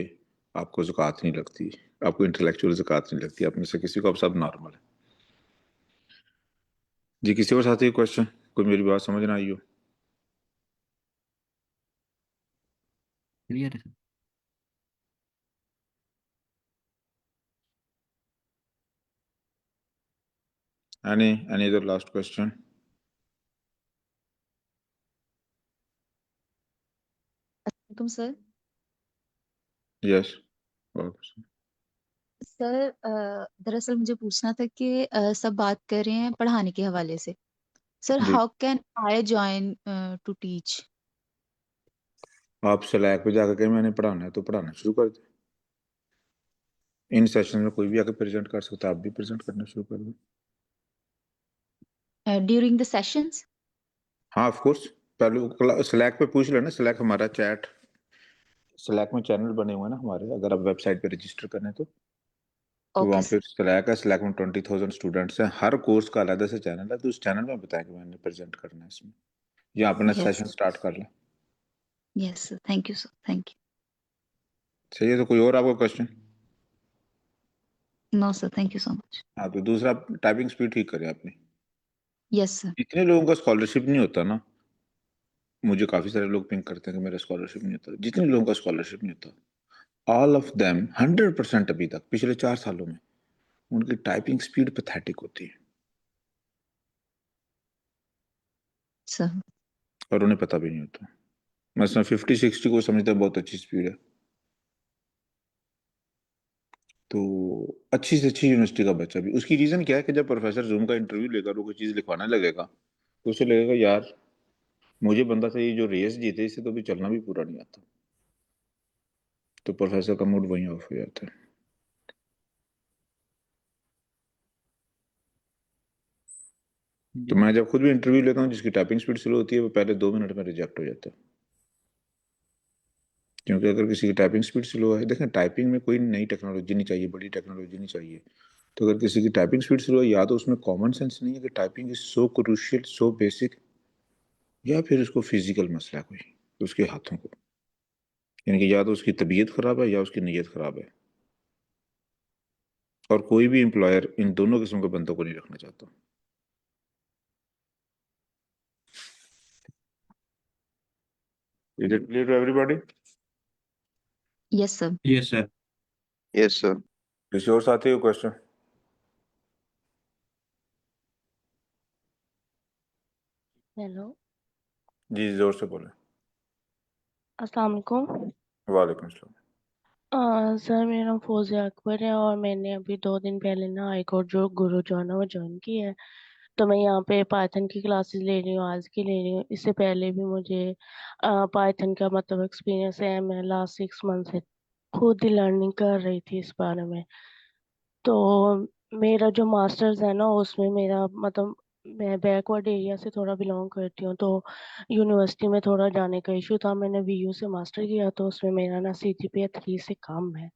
Speaker 6: आपको ज़कात नहीं लगती, आपको इंटेलेक्चुअल ज़कात नहीं लगती, आप में से किसी को, आप सब नॉर्मल है। जी किसी और साथी क्वेश्चन, कोई मेरी बात समझ ना आई हो?
Speaker 1: क्लियर है sir.
Speaker 6: Any other last question?
Speaker 8: वालेकुम सर।
Speaker 6: Yes.
Speaker 8: सर दरअसल मुझे पूछना था कि सब बात कर रहे हैं पढ़ाने के हवाले से। सर
Speaker 6: जी,
Speaker 8: how can I join to teach?
Speaker 6: आप स्लैक पे जाकर के मैंने पढ़ाना है तो पढ़ाना शुरू कर दो। इन सेशन में कोई भी आकर प्रेजेंट कर सकता है, आप भी प्रेजेंट करना शुरू कर दो।
Speaker 8: During the sessions?
Speaker 6: हाँ ऑफ कोर्स, पहले स्लैक पे पूछ लेना, स्लैक हमारा चैट, स्लैक में चैनल बने हुए हैं ना हमारे, अगर आप वेबसाइट पे रजिस्टर करें तो
Speaker 8: ओके
Speaker 6: वहाँ पे
Speaker 8: सर।
Speaker 6: स्लैक है, स्लैक में 20,000 स्टूडेंट्स हैं, हर कोर्स का अलग से चैनल है, तो उस चैनल में बताया कि मैंने प्रेजेंट करना है इसमें, या अपना
Speaker 8: यस।
Speaker 6: सेशन स्टार्ट कर लें।
Speaker 8: Yes sir, thank you sir, thank
Speaker 6: सही है, तो कोई और आपका question?
Speaker 8: You. No sir, thank you so much.
Speaker 6: हाँ, तो दूसरा टाइपिंग स्पीड ठीक करें अपनी।
Speaker 8: Yes sir.
Speaker 6: जितने लोगों का स्कॉलरशिप नहीं होता ना, मुझे काफी सारे लोग पिंक करते हैं कि मेरा स्कॉलरशिप नहीं होता, जितने लोगों का स्कॉलरशिप नहीं होता, ऑल ऑफ देम 100% अभी तक पिछले 4 सालों में उनकी टाइपिंग स्पीड पैथेटिक होती है,
Speaker 8: सर
Speaker 6: और उन्हें पता भी नहीं होता। मसलन 50-60 को समझता है बहुत अच्छी स्पीड है, तो अच्छी से अच्छी यूनिवर्सिटी का बच्चा भी, उसकी रीजन क्या है कि जब प्रोफेसर जूम का इंटरव्यू लेकर वो कोई चीज लिखवाने लगेगा तो उसे लगेगा यार मुझे बंदा से ये जो रेस जीते इसे तो भी चलना भी पूरा नहीं आता, तो प्रोफेसर का मूड वहीं ऑफ हो जाता है। तो
Speaker 1: जी
Speaker 6: मैं जब खुद भी इंटरव्यू लेता हूँ जिसकी टाइपिंग स्पीड स्लो होती है वो पहले 2 मिनट में रिजेक्ट हो जाता है, क्योंकि अगर किसी की टाइपिंग स्पीड स्लो है, देखें टाइपिंग में कोई नई टेक्नोलॉजी नहीं चाहिए, बड़ी टेक्नोलॉजी नहीं चाहिए, तो अगर किसी की टाइपिंग स्पीड स्लो है या तो उसमें कॉमन सेंस नहीं है कि typing is so crucial so basic, या फिर उसको फिजिकल मसला है कोई, तो उसके हाथों को, यानी कि या तो उसकी तबीयत खराब है या उसकी नीयत खराब है, और कोई भी एम्प्लॉयर इन दोनों किस्म के बंदों को नहीं रखना चाहता। Is it clear to everybody?
Speaker 8: Yes sir.
Speaker 2: Yes sir.
Speaker 5: Yes sir.
Speaker 6: किसी और साथी को क्वेश्चन?
Speaker 9: हेलो।
Speaker 6: जी जोर से बोले।
Speaker 9: अस्सलाम वालेकुम।
Speaker 6: वालेकुम सलाम।
Speaker 9: सर मेरा नाम फौजिया अकबर है और मैंने अभी 2 दिन पहले ना हाई कोर्ट जो गुरु जो है ना वो ज्वाइन की है। तो मैं यहाँ पे पाइथन की क्लासेस ले रही हूँ, आज की ले रही हूँ। इससे पहले भी मुझे पाइथन का मतलब एक्सपीरियंस है। मैं लास्ट 6 मंथ से खुद ही लर्निंग कर रही थी इस बारे में। तो मेरा जो मास्टर्स है ना उसमें मेरा मतलब मैं बैकवर्ड एरिया से थोड़ा बिलोंग करती हूँ। तो यूनिवर्सिटी में थोड़ा जाने का इशू था। मैंने वीयू से मास्टर किया तो उसमें मेरा ना सीजीपीए 3 से कम है।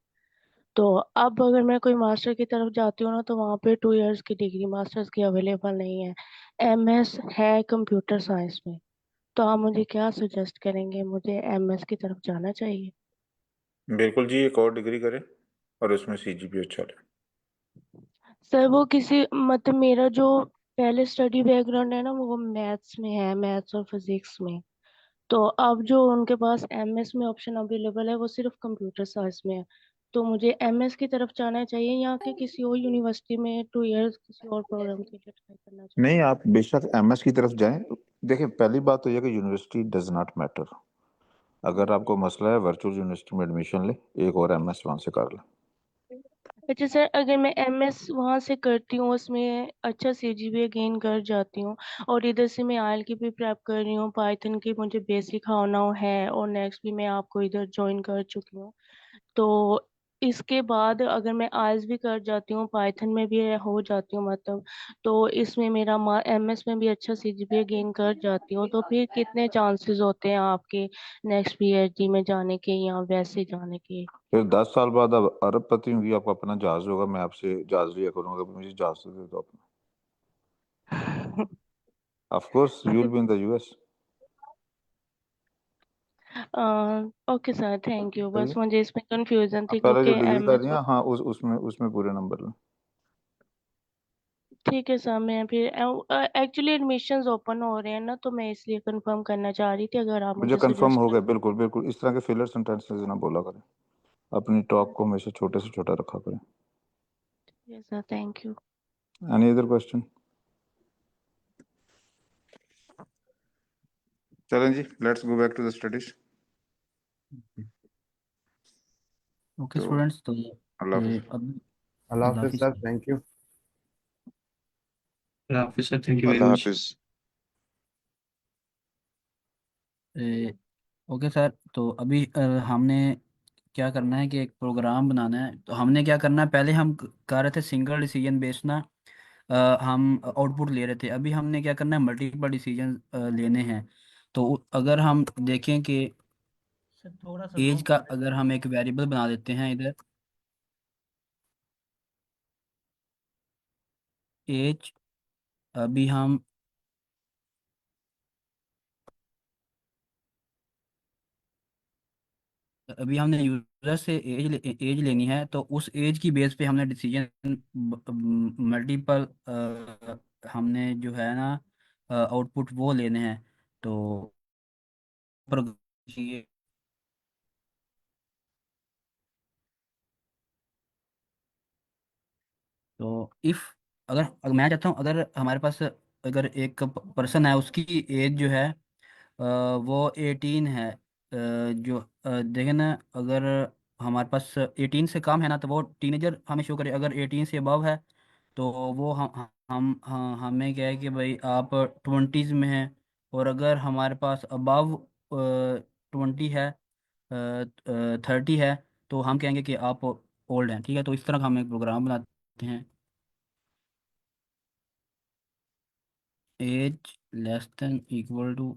Speaker 9: तो अब अगर मैं कोई मास्टर की तरफ जाती हूँ ना तो वहाँ पे 2 इयर्स की डिग्री मास्टर्स की अवेलेबल नहीं है। एमएस है कंप्यूटर साइंस में। तो आप मुझे क्या सजेस्ट करेंगे, मुझे एमएस की तरफ जाना चाहिए?
Speaker 6: बिल्कुल जी, एक और डिग्री करें और उसमें सीजीपी अच्छा ले।
Speaker 9: सर वो किसी मतलब मेरा जो पहले स्टडी बैकग्राउंड है ना वो मैथ्स में है, मैथ्स और फिजिक्स में। तो अब जो उनके पास एमएस में ऑप्शन अवेलेबल है वो सिर्फ कंप्यूटर साइंस में है। तो मुझे एमएस की तरफ जाना चाहिए या कि किसी और यूनिवर्सिटी में 2 इयर्स किसी और प्रोग्राम के लिए ट्राई करना चाहिए?
Speaker 6: नहीं, आप बेशक एमएस की तरफ जाएं। देखिए, पहली बात तो यह कि यूनिवर्सिटी डज नॉट मैटर। अगर आपको मसला है वर्चुअल यूनिवर्सिटी में एडमिशन ले, एक और एमएस वहां से कर ले।
Speaker 9: अच्छा सर, अगर मैं एमएस वहाँ से करती हूँ उसमें अच्छा सीजीपीए गेन कर जाती हूँ और इधर से मैं आयल की भी प्रेप कर रही हूँ, पाइथन की मुझे बेसिक हाउ नाउ है और नेक्स्ट भी मैं आपको इधर ज्वाइन कर चुकी हूँ। तो इसके बाद अगर मैं आइल्स भी कर जाती हूँ, पाइथन में भी हो जाती हूँ मतलब, तो इसमें मेरा एमएस में भी अच्छा सीजीपीए गेन कर जाती हूँ, तो फिर कितने चांसेस होते हैं आपके नेक्स्ट पीएचडी में जाने के या वैसे जाने के?
Speaker 6: फिर 10 साल बाद अब अरबपति होंगी, आपका अपना जहाज होगा, मैं आपसे जहाज लिया करूंगा, मुझे जहाज तो दे दो अपना। Of course you will be in the US.
Speaker 9: Okay sir, thank you.
Speaker 6: सही
Speaker 9: बस
Speaker 6: है।
Speaker 9: मुझे इसमें कंफ्यूजन
Speaker 6: अब
Speaker 9: थी
Speaker 6: पहले जो
Speaker 9: क्योंकि
Speaker 6: डिग्री कर
Speaker 9: एमएस।
Speaker 6: रही हैं, हाँ, उसमें उसमें पूरे नंबर लें।
Speaker 9: ठीक है सर, मैं फिर एक्चुअली एडमिशंस ओपन हो रहे हैं ना तो मैं इसलिए कंफर्म करना चाह रही थी, अगर आप
Speaker 6: मुझे
Speaker 9: मुझे
Speaker 6: कंफर्म
Speaker 9: सजेस्ट
Speaker 6: हो
Speaker 9: कर।
Speaker 6: गया, बिल्कुल बिल्कुल। इस तरह के फिलर सेंटेंसेस ना बोला करें, अपनी टॉक को हमेशा छोटे से छोटा रखा करें।
Speaker 9: Yes sir, thank you.
Speaker 6: Any other question? चलें जी, let's go back to the studies.
Speaker 1: Okay
Speaker 6: तो
Speaker 1: स्टूडेंट्स, तो
Speaker 6: अल्लाह हाफिज।
Speaker 1: अब
Speaker 3: अल्लाह
Speaker 1: अल्लाह
Speaker 3: हाफिज
Speaker 1: हाफिज़।
Speaker 3: Sir, thank you.
Speaker 2: Sir thank you very
Speaker 5: अल्लाह
Speaker 2: मच।
Speaker 5: हाफिज।
Speaker 1: ओके सर, तो अभी हमने क्या करना है कि एक प्रोग्राम बनाना है। तो हमने क्या करना है, पहले हम कर रहे थे सिंगल डिसीजन बेस्ड ना, हम आउटपुट ले रहे थे। अभी हमने क्या करना है, मल्टीपल डिसीजन लेने हैं। तो अगर हम देखें कि
Speaker 10: सर थोड़ा सा
Speaker 1: एज
Speaker 10: ड्रॉप
Speaker 1: का
Speaker 10: हो रहा है।
Speaker 1: अगर हम एक वेरिएबल बना देते हैं इधर, एज, अभी हम अभी हमने यूजर से एज लेनी है, तो उस एज की बेस पे हमने डिसीजन मल्टीपल हमने जो है ना आउटपुट वो लेने हैं। तो पर चाहिए। तो इफ अगर मैं चाहता हूँ, अगर हमारे पास अगर एक पर्सन है उसकी एज जो है वो 18 है, जो देखें ना, अगर हमारे पास 18 से कम है ना तो वो टीनेजर हमें शो करे। अगर 18 से अबव है तो वो हमें क्या है कि भाई आप 20s में हैं। और अगर हमारे पास अबव 20 है, 30 है, तो हम कहेंगे कि आप ओल्ड हैं। ठीक है, तो इस तरह का हम एक प्रोग्राम बनाते हैं। Age less than equal to,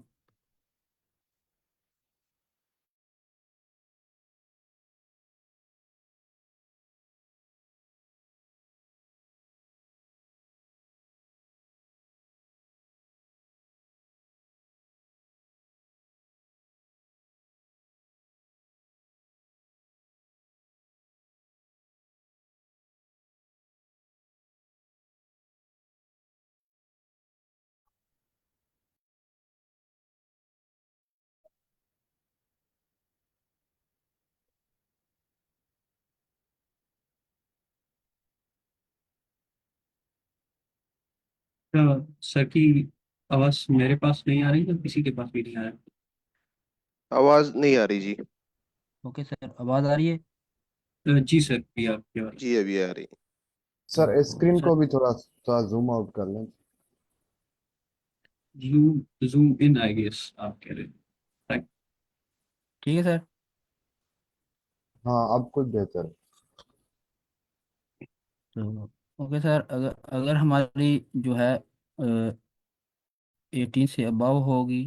Speaker 2: sir की आवाज मेरे पास नहीं आ रही है, किसी के पास भी नहीं आ रहा
Speaker 5: आवाज नहीं आ रही जी।
Speaker 1: ओके सर, आवाज़ आ रही है।
Speaker 2: है। जी सर, भी आपकी आवाज।
Speaker 5: जी अभी आ रही।
Speaker 3: सर
Speaker 1: तो
Speaker 3: स्क्रीन
Speaker 1: सर
Speaker 3: को भी थोड़ा थोड़ा जूम आउट कर लें।
Speaker 2: Zoom zoom in I guess आप कह रहे हैं, right?
Speaker 1: ठीक है सर।
Speaker 3: हाँ अब कुछ बेहतर है।
Speaker 1: तो ओके सर, अगर अगर हमारी जो है 18 से अबव होगी,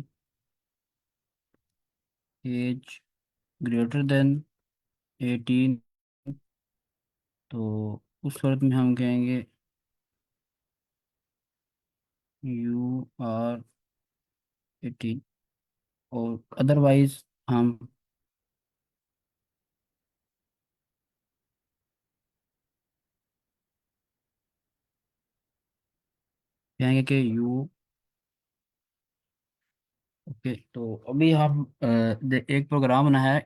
Speaker 1: एज ग्रेटर देन 18, तो उस सूरत में हम कहेंगे यू आर 18, और अदरवाइज हम कहेंगे कि यू। ओके, तो अभी हम एक प्रोग्राम बना है।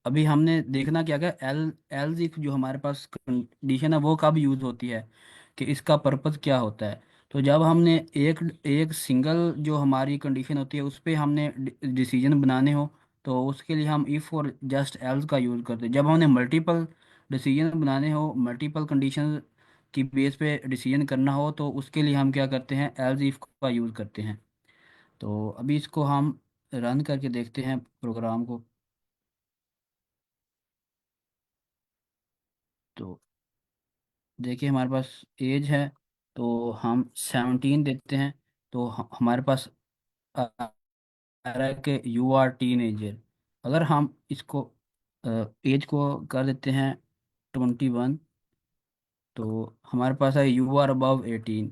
Speaker 1: अभी हमने देखना क्या क्या एल एल्स इफ जो हमारे पास कंडीशन है वो कब यूज़ होती है, कि इसका पर्पस क्या होता है। तो जब हमने एक एक सिंगल जो हमारी कंडीशन होती है उस पे हमने डिसीजन बनाने हो, तो उसके लिए हम इफ़ और जस्ट एल्स का यूज़ करते हैं। जब हमने मल्टीपल डिसीजन बनाने हो, मल्टीपल कंडीशन की बेस पे डिसीजन करना हो, तो उसके लिए हम क्या करते हैं, एल्स इफ का यूज़ करते हैं। तो अभी इसको हम रन करके देखते हैं प्रोग्राम को। तो देखिए हमारे पास एज है, तो हम 17 देते हैं। तो हमारे पास आ आ रहा है कि यू आर टीन एजर। अगर हम इसको एज को कर देते हैं 21, तो हमारे पास है यू आर अबव 18।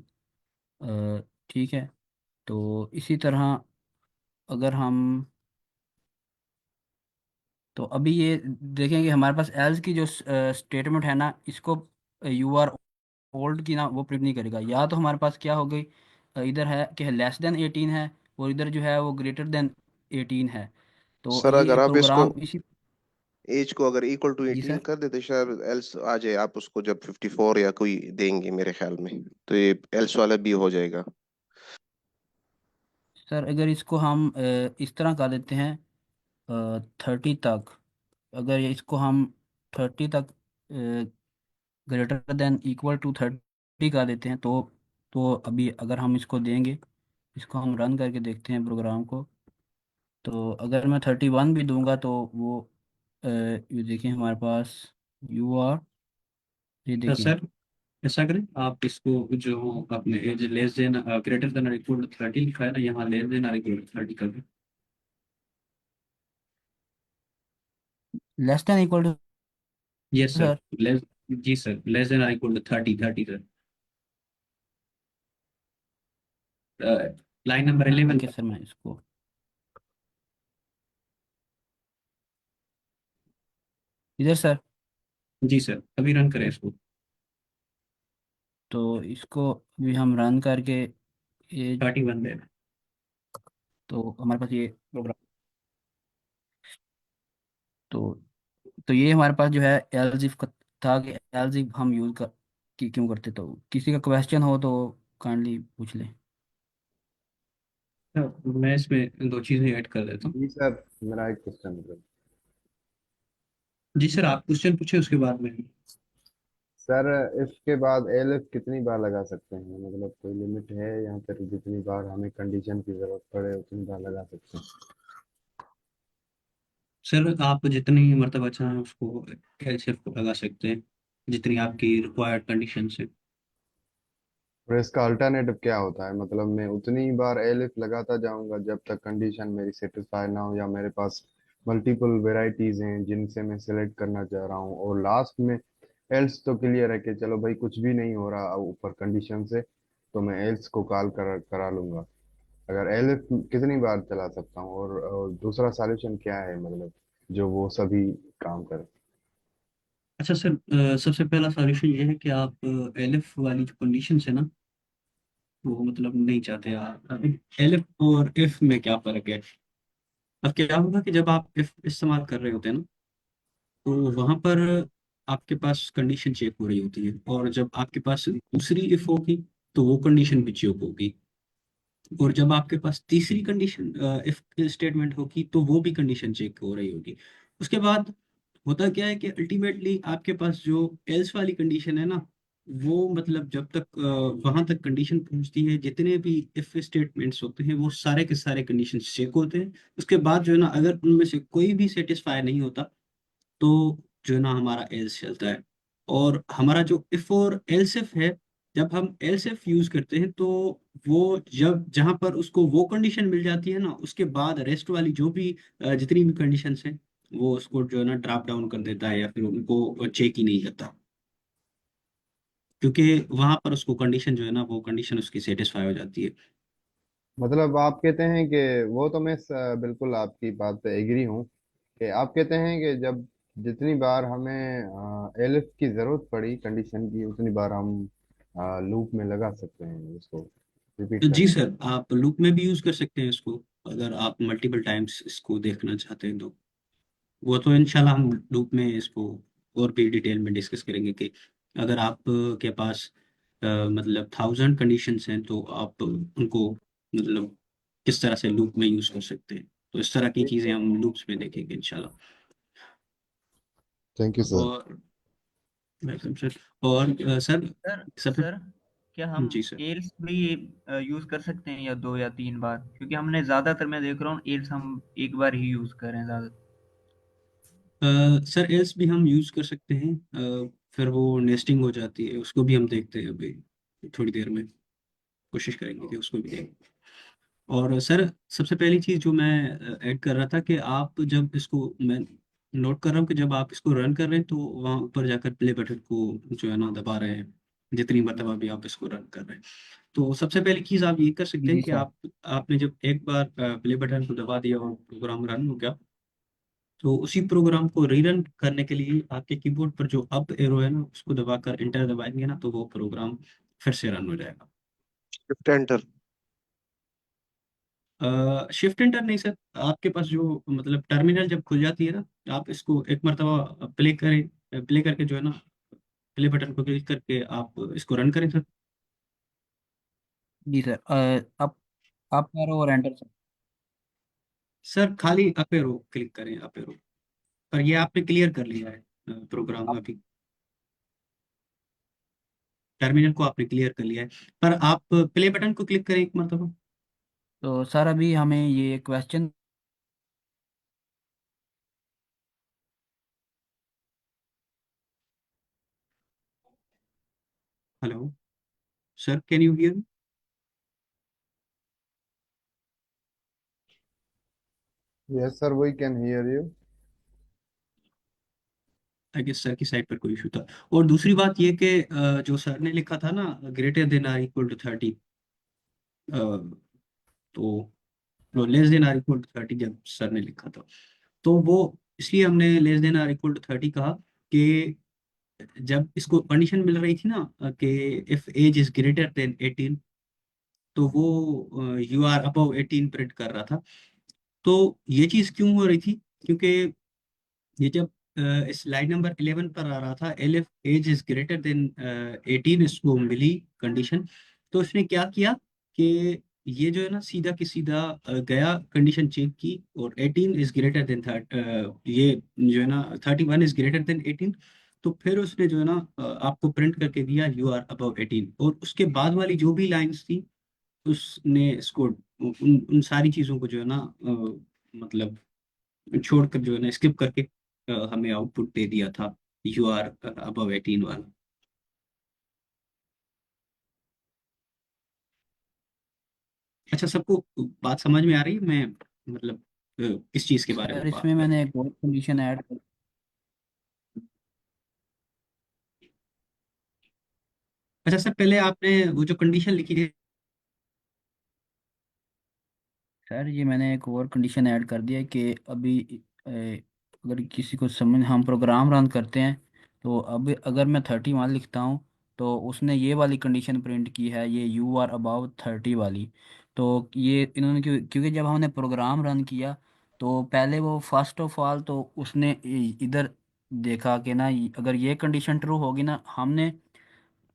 Speaker 1: ठीक है। तो इसी तरह अगर हम, तो अभी ये देखेंगे हमारे पास एल्स की जो स्टेटमेंट है ना, इसको यू आर ओल्ड की ना वो प्रिंट नहीं करेगा। या तो हमारे पास क्या हो गई, इधर है कि लेस देन 18 है, और इधर जो है वो ग्रेटर देन 18 है। तो
Speaker 5: सर अगर
Speaker 1: ये
Speaker 5: आप इसको
Speaker 1: प्रोग्राम इसी।
Speaker 5: एज को अगर इक्वल टू
Speaker 1: जी
Speaker 5: 18
Speaker 1: सर।
Speaker 5: कर देते शायद एल्स आ जाए, आप उसको जब 54 या कोई देंगे मेरे ख्याल में, तो ये एल्स वाला भी हो जाएगा।
Speaker 1: सर अगर इसको हम इस तरह कर देते हैं 30 तक, अगर ये इसको हम 30 तक ग्रेटर देन इक्वल टू 30 कर देते हैं, तो अभी अगर हम इसको देंगे, इसको हम रन करके देखते हैं प्रोग्राम को। तो अगर मैं 31 भी दूंगा तो वो ये देखिए हमारे पास यू आर, ये
Speaker 2: तो
Speaker 1: देखिए।
Speaker 2: सर ऐसा करें, आप इसको जो अपने age less than greater than equal to 30 लिखा है ना, यहाँ लेस देन इक्वल टू 30 कर दें।
Speaker 1: Less than equal to.
Speaker 2: Yes sir.
Speaker 1: Sir
Speaker 2: less, जी sir, less than equal to 30 sir. Line number 11
Speaker 1: okay
Speaker 2: पर।
Speaker 1: सर, मैं इसको, इधर सर।
Speaker 2: जी सर, अभी रन करें इसको।
Speaker 1: तो इसको भी हम रन करके ये,
Speaker 2: 31 दे दें।
Speaker 1: तो हमारे पास ये प्रोग्राम, तो तो ये हमारे पास जो है एलजीफ का था, कि एलजीफ हम यूज़ कर क्यों करते। तो किसी का क्वेश्चन हो तो काइंडली पूछ लें।
Speaker 2: मैं इसमें दो चीज़ें ऐड कर देता हूँ।
Speaker 3: जी सर, मेरा एक क्वेश्चन है।
Speaker 2: जी सर, आप क्वेश्चन पूछे उसके बाद में।
Speaker 3: सर इसके बाद एलिफ कितनी बार लगा सकते हैं, मतलब कोई लिमिट है यहाँ पर, जितनी बार हमें कंडीशन की जरूरत पड़े उतनी बार लगा सकते हैं?
Speaker 2: सर आप जितनी मर्तबा चाहें उसको एलसीएफ को लगा सकते हैं, जितनी आपकी रिक्वायर्ड कंडीशन से।
Speaker 3: और इसका अल्टरनेटिव क्या होता है, मतलब मैं उतनी बार एलिफ लगाता जाऊंगा जब तक कंडीशन मेरी सेटिस्फाई ना हो, या मेरे पास मल्टीपल वेराइटीज हैं जिनसे मैं सिलेक्ट करना चाह रहा हूँ, और लास्ट में एल्स तो क्लियर है कि चलो भाई कुछ भी नहीं हो रहा ऊपर कंडीशन से, तो मैं एल्स को कॉल करा लूंगा। अगर एलिफ कितनी बार चला सकता हूँ, और दूसरा सॉल्यूशन क्या है, मतलब जो वो सभी काम करे?
Speaker 2: अच्छा सर, सबसे पहला सॉल्यूशन ये है कि आप एलिफ वाली जो कंडीशन है ना, वो मतलब नहीं चाहते आप। एलिफ और इफ में क्या फर्क है? अब क्या होगा कि जब आप इफ इस्तेमाल कर रहे होते हैं ना, तो वहां पर आपके पास कंडीशन चेक हो रही होती है, और जब आपके पास दूसरी इफ होगी तो वो कंडीशन भी चेक होगी। और जब आपके पास तीसरी कंडीशन इफ स्टेटमेंट होगी तो वो भी कंडीशन चेक हो रही होगी। उसके बाद होता क्या है कि अल्टीमेटली आपके पास जो एल्स वाली कंडीशन है ना, वो मतलब जब तक वहां तक कंडीशन पहुंचती है, जितने भी इफ स्टेटमेंट्स होते हैं वो सारे के सारे कंडीशन चेक होते हैं। उसके बाद जो है ना, अगर उनमें से कोई भी सेटिस्फाई नहीं होता तो जो है ना हमारा एल्स चलता है। और हमारा जो इफ और एल्स इफ है, जब हम एल्स इफ यूज करते हैं तो वो जब जहां पर उसको वो कंडीशन मिल जाती है ना, उसके बाद रेस्ट वाली जो भी जितनी भी कंडीशंस हैं वो उसको जो है ना ड्रॉप डाउन कर देता है या फिर उनको चेक ही नहीं करता, क्योंकि वहां पर उसको कंडीशन जो है ना वो कंडीशन उसकी सेटिस्फाई हो जाती है।
Speaker 3: मतलब आप कहते हैं कि वो तो मैं बिल्कुल आपकी बात पे एग्री हूँ कि आप कहते हैं कि जब जितनी बार हमें एलिफ की जरूरत पड़ी कंडीशन की, उतनी बार हम लूप में लगा सकते हैं उसको रिपीट
Speaker 2: जी
Speaker 3: करने के
Speaker 2: सर, आप लूप में भी यूज कर सकते हैं इसको, अगर आप मल्टीपल टाइम्स इसको देखना चाहते हैं तो। वो तो इंशाल्लाह हम लूप में इसको और भी डिटेल में डिस्कस करेंगे कि अगर आप के पास मतलब 1000 कंडीशंस हैं तो आप उनको मतलब किस तरह से लूप में यूज कर सकते हैं। तो इस तरह की
Speaker 3: लिए।
Speaker 2: चीजें हम लूप्स में देखेंगे इंशाल्लाह।
Speaker 3: Thank you sir.
Speaker 2: और वेलकम सर। और सर
Speaker 10: सर
Speaker 2: सब।
Speaker 10: सर क्या हम
Speaker 2: जी सर।
Speaker 10: एल्स भी यूज कर सकते हैं, या 2 या 3 बार? क्योंकि हमने ज्यादातर, मैं देख रहा हूँ एल्स हम एक बार ही यूज कर रहे हैं ज्यादा।
Speaker 2: सर एल्स भी हम यूज कर सकते हैं, फिर वो नेस्टिंग हो जाती है, उसको भी हम देखते हैं अभी थोड़ी देर में, कोशिश करेंगे कि उसको भी देखें। और सर सबसे पहली चीज़ जो मैं ऐड कर रहा था कि आप जब इसको, मैं नोट कर रहा हूँ कि जब आप इसको रन कर रहे हैं तो वहाँ ऊपर जाकर प्ले बटन को जो है ना दबा रहे हैं, जितनी मरतबा भी आप इसको रन कर रहे हैं। तो सबसे पहली चीज़ आप ये कर सकते
Speaker 1: जी
Speaker 2: हैं
Speaker 1: जी
Speaker 2: कि
Speaker 1: सर।
Speaker 2: आपने जब एक बार प्ले बटन को दबा दिया और प्रोग्राम रन हो गया, तो उसी प्रोग्राम को रीरन करने के लिए आपके कीबोर्ड पर जो अप एरो है ना, उसको दबाकर इंटर दबाएंगे ना, तो वो प्रोग्राम फिर से रन हो जाएगा।
Speaker 5: Shift enter.
Speaker 2: शिफ्ट एंटर नहीं सर, आपके पास जो मतलब टर्मिनल जब खुल जाती है ना, आप इसको एक मरतबा प्ले करें, प्ले करके जो है ना, प्ले बटन को क्लिक करके आप इसको रन करें सर।
Speaker 1: जी सर। आप करो और एंटर सर।
Speaker 2: सर खाली अप एरो क्लिक करें, अप एरो। पर ये आपने क्लियर कर लिया है प्रोग्राम
Speaker 1: आप
Speaker 2: अभी, टर्मिनल को आपने क्लियर कर लिया है। पर आप प्ले बटन को क्लिक करें एक मरतबा।
Speaker 1: तो सर अभी हमें ये question.
Speaker 2: Hello sir, can you hear?
Speaker 3: Yes sir, we can hear you.
Speaker 2: I guess sir की साइड पर कोई इशू था। और दूसरी बात ये कि जो सर ने लिखा था ना, greater than or equal to 30, तो less than or equal to 30 जब सर ने लिखा था, तो वो इसलिए हमने less than or equal to 30 कहा कि जब इसको कंडीशन मिल रही थी ना कि if age is greater than 18, तो वो यू आर अबव 18 प्रिंट कर रहा था। तो ये चीज़ क्यों हो रही थी? क्योंकि ये जब इस लाइन नंबर 11 पर आ रहा था, elif age is greater than 18 इसको मिली कंडीशन, तो उसने क्या किया कि ये जो है ना सीधा की सीधा गया, कंडीशन चेक की, और 18 इज ग्रेटर देन थर्ट, ये जो है ना 31 इज ग्रेटर देन 18। तो फिर उसने जो है ना आपको प्रिंट करके दिया यू आर अबव 18, और उसके बाद वाली जो भी लाइंस थी उसने इसको उन सारी चीज़ों को जो है ना मतलब छोड़कर जो है ना स्किप करके हमें आउटपुट दे दिया था यू आर अबव 18 वाला। अच्छा, सबको बात समझ में आ रही है? मैं मतलब किस चीज़ के बारे में
Speaker 1: सर
Speaker 2: बात
Speaker 1: इसमें
Speaker 2: कर रहा
Speaker 1: मैंने एक और कंडीशन ऐड कर।
Speaker 2: हूँ? अच्छा सर, पहले आपने वो जो कंडीशन लिखी थी।
Speaker 1: सर ये मैंने एक और कंडीशन ऐड कर दिया है कि अभी अगर किसी को समझ, हम प्रोग्राम रन करते हैं तो अब अगर मैं 31 लिखता हूँ तो उसने ये वाली कंडीशन प्रिंट की है, ये यू आर अबाउ 30 वाली। तो ये इन्होंने क्योंकि जब हमने प्रोग्राम रन किया तो पहले वो फर्स्ट ऑफ ऑल तो उसने इधर देखा कि ना अगर ये कंडीशन ट्रू होगी ना, हमने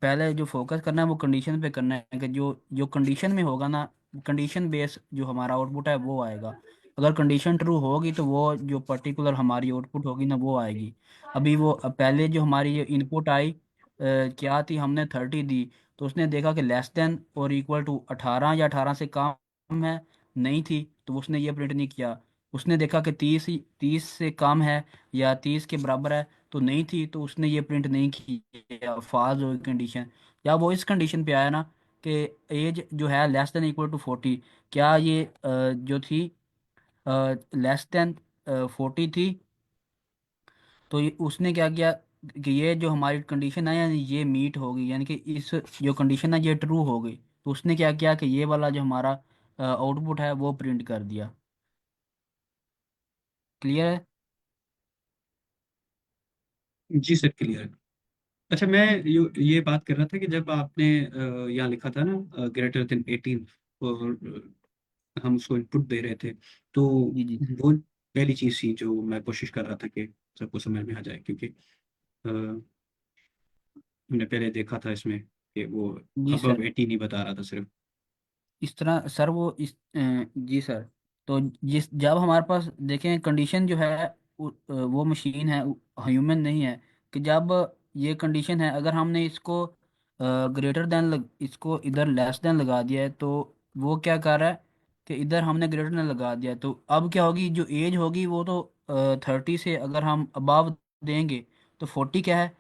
Speaker 1: पहले जो फोकस करना है वो कंडीशन पे करना है कि जो जो कंडीशन में होगा ना कंडीशन बेस जो हमारा आउटपुट है वो आएगा। अगर कंडीशन ट्रू होगी तो वो जो पर्टिकुलर हमारी आउटपुट होगी ना वो आएगी। अभी वो पहले जो हमारी ये इनपुट आई क्या थी, हमने 30 दी, तो उसने देखा कि लेस देन और इक्वल टू 18 या 18 से कम है, नहीं थी, तो उसने ये प्रिंट नहीं किया। उसने देखा कि 30 से कम है या 30 के बराबर है, तो नहीं थी, तो उसने ये प्रिंट नहीं किया, फाल्स हो कंडीशन। या वो इस कंडीशन पे आया ना कि एज जो है लेस देन इक्वल टू 40, क्या ये जो थी लेस देन 40 थी, तो उसने क्या किया कि ये जो हमारी कंडीशन है यानी ये मीट हो गई, यानी कि इस जो कंडीशन है ये ट्रू हो गई, तो उसने क्या किया कि ये वाला जो हमारा आउटपुट है वो प्रिंट कर दिया। क्लियर है?
Speaker 2: जी सर, क्लियर है। अच्छा, मैं ये बात कर रहा था कि जब आपने यहाँ लिखा था ना ग्रेटर देन 18, और हम उसको इनपुट दे रहे थे, तो
Speaker 1: जी जी
Speaker 2: वो पहली चीज़ थी जो मैं कोशिश कर रहा था कि सबको समझ में आ जाए, क्योंकि हमने पहले देखा था इसमें कि वो
Speaker 1: जी
Speaker 2: अबव
Speaker 1: सर।
Speaker 2: 18 ही बता रहा था सिर्फ।
Speaker 1: इस तरह सर वो जी सर। तो जिस जब हमारे पास देखें कंडीशन जो है वो मशीन है, ह्यूमन नहीं है, कि जब ये कंडीशन है अगर हमने इसको ग्रेटर देन इसको इधर लेस देन लगा दिया है, तो वो क्या कर रहा है कि इधर हमने ग्रेटर देन लगा दिया है, तो अब क्या होगी, जो एज होगी वो तो 30 से अगर हम अबाव देंगे तो 40 क्या है,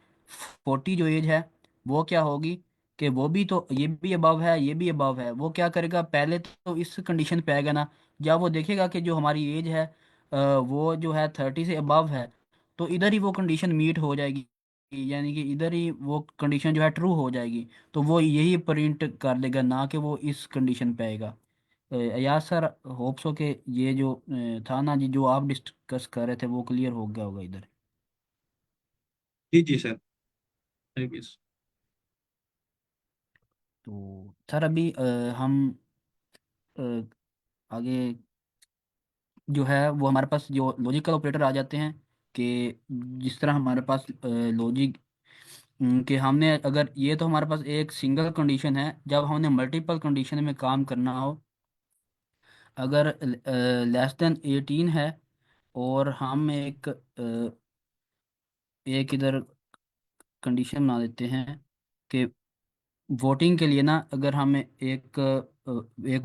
Speaker 1: 40 जो एज है वो क्या होगी कि वो भी तो, ये भी अबव है ये भी अबव है, वो क्या करेगा पहले तो इस कंडीशन पे आएगा ना। जब वो देखेगा कि जो हमारी एज है वो जो है 30 से अबव है, तो इधर ही वो कंडीशन मीट हो जाएगी, यानी कि इधर ही वो कंडीशन जो है ट्रू हो जाएगी, तो वो यही प्रिंट कर देगा, ना कि वो इस कंडीशन पे आएगा। यार सर, होप्स हो कि ये जो था ना जी जो आप डिस्कस कर रहे थे वो क्लियर हो गया होगा इधर।
Speaker 2: जी जी सर, थैंक यू।
Speaker 1: तो सर अभी हम अ, आगे जो है वो हमारे पास जो लॉजिकल ऑपरेटर आ जाते हैं, कि जिस तरह हमारे पास लॉजिक कि हमने अगर ये तो हमारे पास एक सिंगल कंडीशन है, जब हमने मल्टीपल कंडीशन में काम करना हो, अगर लेस देन 18 है और हम एक इधर कंडीशन बना देते हैं कि वोटिंग के लिए ना, अगर हमें एक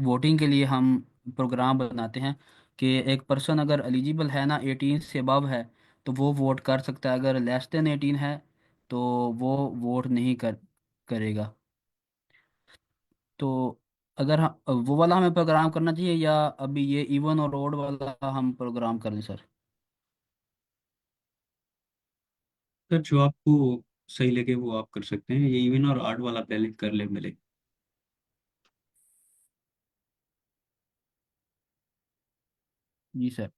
Speaker 1: वोटिंग के लिए हम प्रोग्राम बनाते हैं कि एक पर्सन अगर एलिजिबल है ना 18 से अबव है तो वो वोट कर सकता है, अगर लेस देन 18 है तो वो वोट नहीं करेगा। तो अगर हम वो वाला हमें प्रोग्राम करना चाहिए या अभी ये इवन और ओड वाला हम प्रोग्राम कर लें सर?
Speaker 2: सर जो आपको सही लगे वो आप कर सकते हैं, ये इवन और आर्ट वाला पहले कर ले मिले।
Speaker 1: जी सर।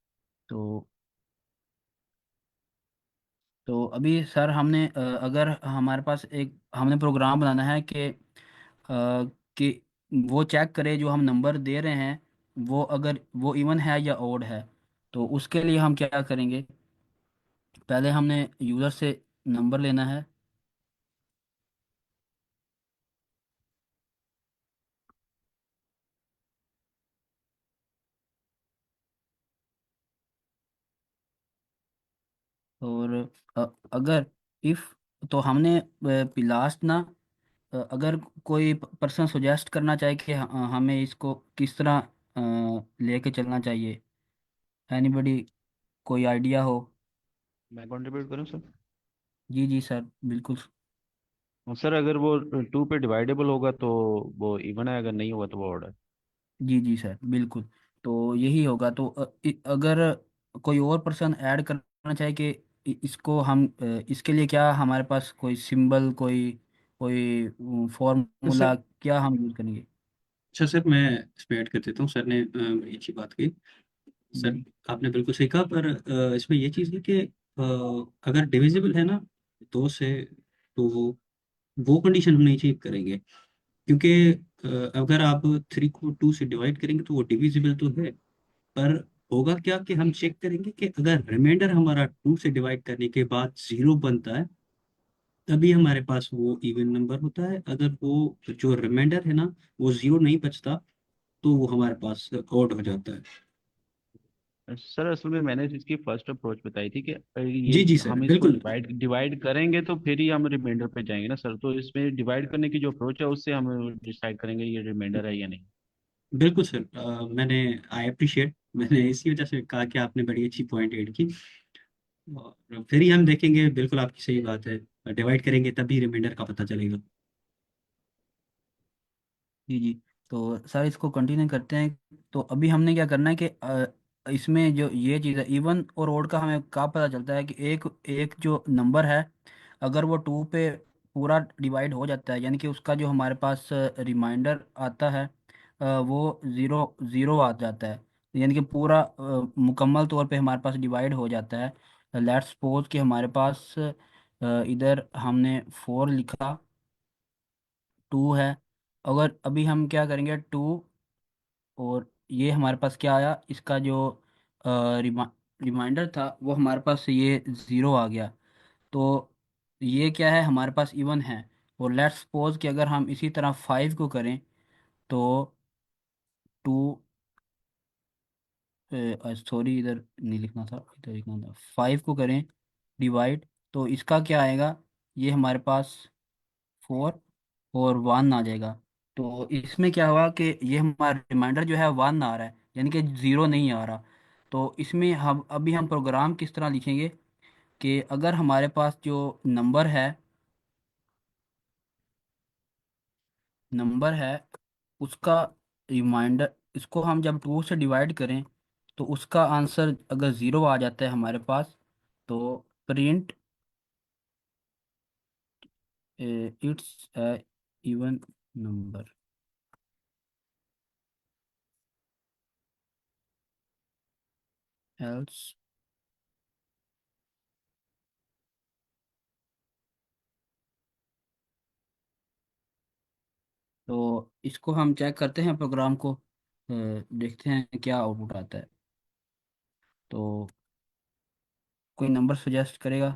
Speaker 1: तो अभी सर हमने अगर हमारे पास एक हमने प्रोग्राम बनाना है कि वो चेक करे जो हम नंबर दे रहे हैं वो अगर वो इवन है या ओड है, तो उसके लिए हम क्या करेंगे, पहले हमने यूज़र से नंबर लेना है। और अ, अगर इफ़ तो हमने लास्ट ना अगर कोई पर्सन सुजेस्ट करना चाहे कि हमें इसको किस तरह लेके चलना चाहिए, एनीबडी कोई आइडिया हो?
Speaker 11: मैं कंट्रीब्यूट करूं सर?
Speaker 1: जी जी सर बिल्कुल।
Speaker 11: सर अगर वो टू पे डिवाइडेबल होगा तो वो इवन है, अगर नहीं होगा तो वो ऑड है।
Speaker 1: जी जी सर बिल्कुल। तो यही होगा, तो अगर कोई और पर्सन ऐड करना चाहे कि इसको हम इसके लिए क्या हमारे पास कोई सिंबल कोई कोई
Speaker 2: तो सर,
Speaker 1: फॉर्मूला क्या हम यूज़ करेंगे?
Speaker 2: अच्छा सर, मैं इसमें ऐड कर देता हूँ। सर ने बड़ी अच्छी बात की। सर
Speaker 1: जी
Speaker 2: आपने बिल्कुल सही कहा, पर इसमें ये चीज़ है कि अगर डिविजिबल है ना 2 से, तो वो कंडीशन हम नहीं चेक करेंगे, क्योंकि अगर आप 3 को 2 से डिवाइड करेंगे तो वो डिविजिबल तो है, पर होगा क्या कि हम चेक करेंगे कि अगर रिमाइंडर हमारा 2 से डिवाइड करने के बाद 0 बनता है, तभी हमारे पास वो इवन नंबर होता है। अगर वो जो रिमाइंडर है ना वो 0 नहीं बचता, तो वो हमारे पास ऑड हो जाता है।
Speaker 11: सर असल में मैंने इसकी फर्स्ट अप्रोच बताई थी कि ये
Speaker 2: जी जी सर,
Speaker 11: हम इसको
Speaker 2: बिल्कुल
Speaker 11: डिवाइड डिवाइड करेंगे तो फिर ही हम रिमाइंडर पे जाएंगे ना सर। तो इसमें डिवाइड करने की जो अप्रोच है उससे हम डिसाइड करेंगे ये रिमाइंडर है या नहीं।
Speaker 2: बिल्कुल सर। मैंने आई अप्रिशिएट, मैंने इसी वजह से कहा कि आपने बड़ी अच्छी पॉइंट ऐड की। और फिर ही हम देखेंगे, बिल्कुल आपकी सही बात है, डिवाइड करेंगे तभी रिमाइंडर का पता चलेगा।
Speaker 1: जी जी। तो सर इसको कंटिन्यू करते हैं। तो अभी हमने क्या करना है कि इसमें जो ये चीज़ है इवन और ओड का हमें क्या पता चलता है कि एक एक जो नंबर है, अगर वो टू पे पूरा डिवाइड हो जाता है, यानी कि उसका जो हमारे पास रिमाइंडर आता है वो ज़ीरो ज़ीरो आ जाता है, यानी कि पूरा मुकम्मल तौर पे हमारे पास डिवाइड हो जाता है। लेट्स सपोज कि हमारे पास इधर हमने फोर लिखा, टू है। अगर अभी हम क्या करेंगे, टू और ये हमारे पास क्या आया, इसका जो रिमाइंडर था वो हमारे पास ये ज़ीरो आ गया। तो ये क्या है, हमारे पास इवन है। और लेट्स सपोज कि अगर हम इसी तरह फाइव को करें तो टू, सॉरी इधर नहीं लिखना था, इधर लिखना था, फाइव को करें डिवाइड, तो इसका क्या आएगा, ये हमारे पास फोर और वन आ जाएगा। तो इसमें क्या हुआ कि ये हमारा रिमाइंडर जो है वन आ रहा है, यानी कि ज़ीरो नहीं आ रहा। तो इसमें हम अभी हम प्रोग्राम किस तरह लिखेंगे कि अगर हमारे पास जो नंबर है उसका रिमाइंडर, इसको हम जब टू से डिवाइड करें तो उसका आंसर अगर ज़ीरो आ जाता है हमारे पास, तो print it's even number, else. तो इसको हम चेक करते हैं प्रोग्राम को, देखते हैं क्या आउटपुट आता है। तो कोई नंबर सजेस्ट करेगा?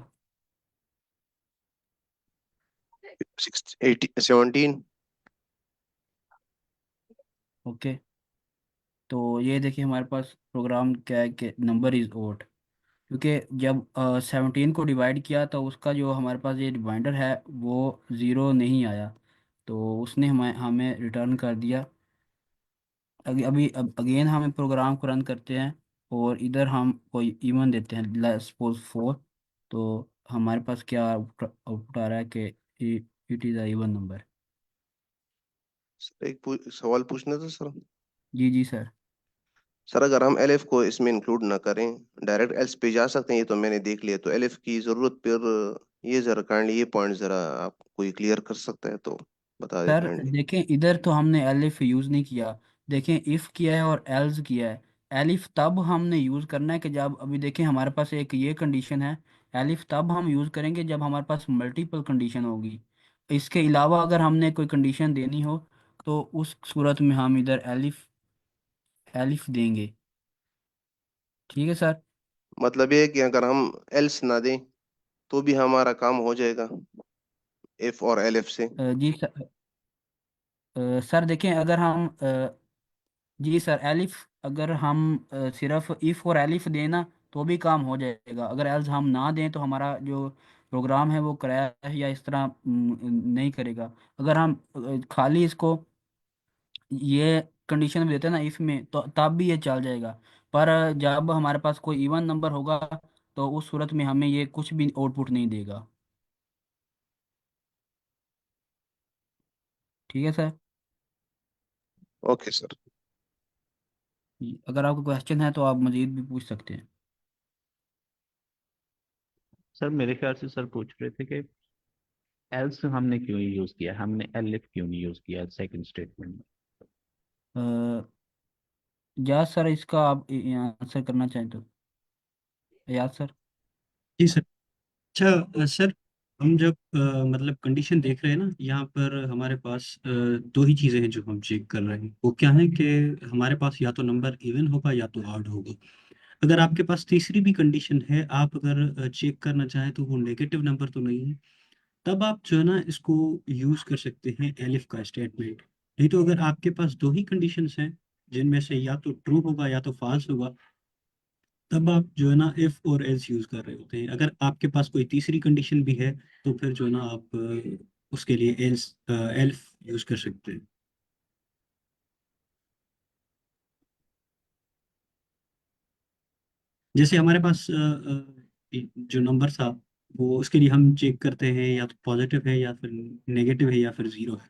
Speaker 5: 17।
Speaker 1: ओके। तो ये देखिए हमारे पास प्रोग्राम क्या है कि नंबर इज़ ओड, क्योंकि जब 17 को डिवाइड किया तो उसका जो हमारे पास ये रिमाइंडर है वो ज़ीरो नहीं आया, तो उसने हमें हमें रिटर्न कर दिया। अभी अब अगेन हम प्रोग्राम को रन करते हैं और इधर हम कोई इवन देते हैं, लेट्स सपोज फोर। तो हमारे पास क्या आउटपुट आ रहा है कि it is a even number.
Speaker 5: Sir एक सवाल पूछना था सर।
Speaker 1: जी जी सर।
Speaker 5: सर अगर हम एलिफ को इसमें इंक्लूड ना करें, डायरेक्ट एल्स पे जा सकते हैं, ये तो मैंने देख लिया, तो एलिफ की जरूरत पर ये जरा काइंडली ये पॉइंट जरा आप कोई क्लियर कर सकता है तो बता दे
Speaker 1: सर
Speaker 5: काइंडली।
Speaker 1: देखें इधर तो हमने एलिफ यूज़ नहीं किया, देखें इफ़ किया है और एल्स किया है। एलिफ तब हमने यूज़ करना है कि जब, अभी देखें हमारे पास एक ये कंडीशन है, एलिफ तब हम यूज़ करेंगे जब हमारे पास मल्टीपल कंडीशन होगी। इसके अलावा अगर हमने कोई कंडीशन देनी हो तो उस सूरत में हम इधर एलिफ एलिफ देंगे। ठीक है सर।
Speaker 5: मतलब ये है कि अगर हम एल्स ना दें तो भी हमारा काम हो जाएगा इफ और एलिफ से।
Speaker 1: जी सर। सर देखें अगर हम जी सर, एलिफ अगर हम सिर्फ इफ़ और एलिफ देना तो भी काम हो जाएगा, अगर एल्स हम ना दें तो हमारा जो प्रोग्राम है वो क्रैश या इस तरह नहीं करेगा। अगर हम खाली इसको ये कंडीशन देते हैं ना इफ़ में, तो तब भी ये चल जाएगा। पर जब हमारे पास कोई इवन नंबर होगा तो उस सूरत में हमें ये कुछ भी आउटपुट नहीं देगा। ठीक है सर।
Speaker 5: Okay sir.
Speaker 1: अगर आपको क्वेश्चन है तो आप मज़ीद भी पूछ सकते हैं।
Speaker 11: सर मेरे ख्याल से सर पूछ रहे थे कि एल्स हमने क्यों यूज किया, हमने एलिफ क्यों नहीं यूज किया सेकंड स्टेटमेंट में।
Speaker 1: या सर इसका आप आंसर करना चाहें तो, याद सर।
Speaker 2: जी सर। अच्छा सर, हम जब मतलब कंडीशन देख रहे हैं ना, यहाँ पर हमारे पास दो ही चीज़ें हैं जो हम चेक कर रहे हैं। वो क्या है कि हमारे पास या तो नंबर इवन होगा या तो ऑड होगा। अगर आपके पास तीसरी भी कंडीशन है, आप अगर चेक करना चाहें तो वो नेगेटिव नंबर तो नहीं है, तब आप जो है ना इसको यूज़ कर सकते हैं एलिफ का स्टेटमेंट। नहीं तो अगर आपके पास दो ही कंडीशंस हैं जिनमें से या तो ट्रू होगा या तो फॉल्स होगा, तब आप जो है ना इफ और एल्स यूज कर रहे होते हैं। अगर आपके पास कोई तीसरी कंडीशन भी है तो फिर जो है ना आप उसके लिए एल्स एल्फ यूज कर सकते हैं। जैसे हमारे पास जो नंबर था, वो उसके लिए हम चेक करते हैं या तो पॉजिटिव है या फिर नेगेटिव है या फिर जीरो है।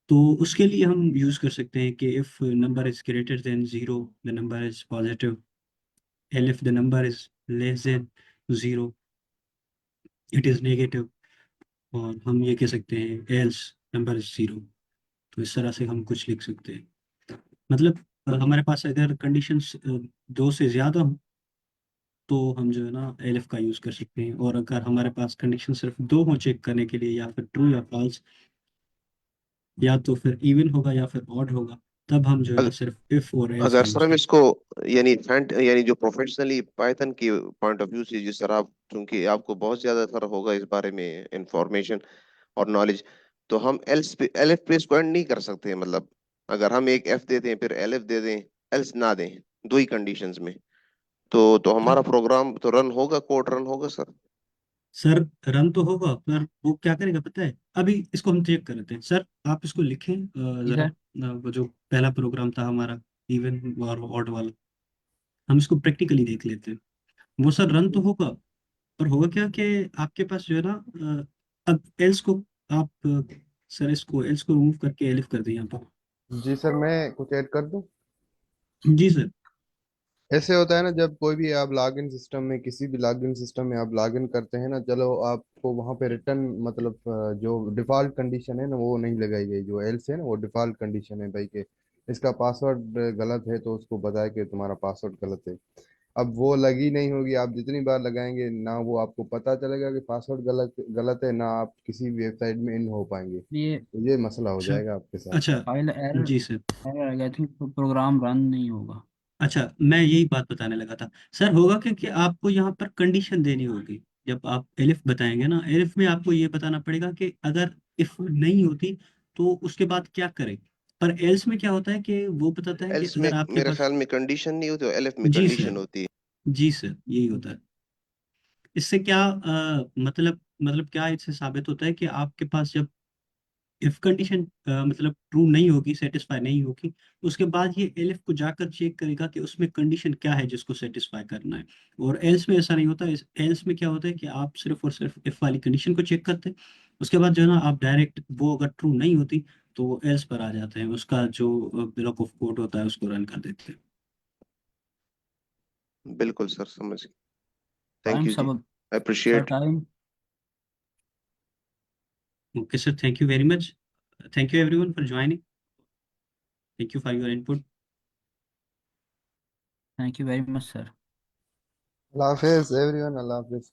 Speaker 2: तो उसके लिए हम यूज कर सकते हैं कि if number is greater than zero the number is positive, and if the number is less than zero it is negative. और हम ये कह सकते हैं एल्स नंबर इज जीरो। तो इस तरह से हम कुछ लिख सकते हैं। मतलब हमारे पास अगर कंडीशंस दो से ज्यादा हो तो हम जो है ना एलिफ का यूज कर सकते हैं। और अगर हमारे पास कंडीशन सिर्फ दो हो चेक करने के लिए, या फिर ट्रू या फॉल्स, या तो फिर इवन होगा या फिर ऑड होगा, तब हम जो है ना सिर्फ इफ और एल्स
Speaker 5: अगर
Speaker 2: का
Speaker 5: सर
Speaker 2: यूज
Speaker 5: हम
Speaker 2: कर।
Speaker 5: इसको यानी फ्रंट यानी जो प्रोफेशनली पाइथन की पॉइंट ऑफ व्यू से, जिस तरह आप, क्योंकि आपको बहुत ज्यादा सर होगा इस बारे में इंफॉर्मेशन और नॉलेज, तो हम एल्स पे एलिफ पे इसको एंड नहीं कर सकते हैं। मतलब अगर हम एक एफ दे दें फिर एलिफ दे दें, एल्स ना दें, दो ही कंडीशंस में, तो हमारा प्रोग्राम तो रन होगा, कोड रन होगा सर।
Speaker 2: सर रन तो होगा, पर वो क्या करेगा पता है? अभी इसको हम चेक कर लेते हैं। सर आप इसको लिखें
Speaker 1: जी
Speaker 2: जरा,
Speaker 1: सर।
Speaker 2: वो जो पहला प्रोग्राम था हमारा इवन और ऑड वाला, हम इसको प्रैक्टिकली देख लेते हैं। वो सर रन तो होगा, पर होगा क्या कि आपके पास जो है ना अब एल्स को आप सर इसको एल्स को रिमूव करके एलिफ कर दें यहाँ पर।
Speaker 3: जी सर, मैं कुछ ऐड कर दूं?
Speaker 2: जी सर।
Speaker 3: ऐसे होता है ना, जब कोई भी आप लॉगिन सिस्टम में, किसी भी लॉगिन सिस्टम में आप लॉगिन करते हैं ना, चलो आपको वहां पे रिटर्न मतलब जो डिफॉल्ट कंडीशन है ना वो नहीं लगाई गई। जो एल्स है ना वो डिफॉल्ट कंडीशन है भाई के इसका पासवर्ड गलत है, तो उसको बताया कि तुम्हारा पासवर्ड गलत है। अब वो लगी नहीं होगी, आप जितनी बार लगाएंगे ना वो आपको पता चलेगा कि पासवर्ड गलत गलत है, ना आप किसी वेबसाइट में इन हो पाएंगे।
Speaker 1: ये
Speaker 3: तो ये मसला हो
Speaker 2: अच्छा।
Speaker 3: जाएगा आपके साथ।
Speaker 2: अच्छा।
Speaker 1: फाइल एरर
Speaker 2: जी सर।
Speaker 1: एरर आ गया थी, तो प्रोग्राम रन नहीं होगा।
Speaker 2: अच्छा, मैं यही बात बताने लगा था। सर होगा क्या कि आपको यहाँ पर कंडीशन देनी होगी। जब आप एलिफ बताएंगे ना, एलिफ में आपको ये बताना पड़ेगा कि अगर इफ नहीं होती तो उसके बाद क्या करें। पर एल्स में क्या होता है कि वो बताता है कि
Speaker 5: एल्स में
Speaker 2: अगर आपके
Speaker 5: मेरे
Speaker 2: पास।
Speaker 5: ख्याल में कंडीशन नहीं होती, एलिफ में
Speaker 2: जी
Speaker 5: कंडीशन
Speaker 2: सर।
Speaker 5: होती है।
Speaker 2: जी सर, यही होता है। इससे क्या मतलब क्या इससे साबित होता है कि आपके पास जब इफ कंडीशन मतलब ट्रू नहीं होगी, सेटिस्फाई नहीं होगी, उसके बाद ये एलिफ को जाकर चेक करेगा कि उसमें कंडीशन क्या है जिसको सेटिस्फाई करना है। और एल्स में ऐसा नहीं होता। इस एल्स में क्या होता है कि आप सिर्फ और सिर्फ इफ वाली कंडीशन को चेक करते हैं। उसके बाद जो है ना आप डायरेक्ट वो अगर ट्रू नहीं होती तो वो एल्स पर आ जाते हैं, उसका जो ब्लॉक ऑफ कोड होता है उसको रन कर देते हैं।
Speaker 5: बिल्कुल सर, समझ गए। थैंक
Speaker 1: टाइम
Speaker 5: यू जी,
Speaker 1: सब। Sir
Speaker 5: appreciate.
Speaker 1: Time.
Speaker 2: Okay sir, thank you very much. Thank you everyone for joining. Thank you for your input.
Speaker 1: Thank you very much sir.
Speaker 3: Allah Hafiz everyone, Allah Hafiz.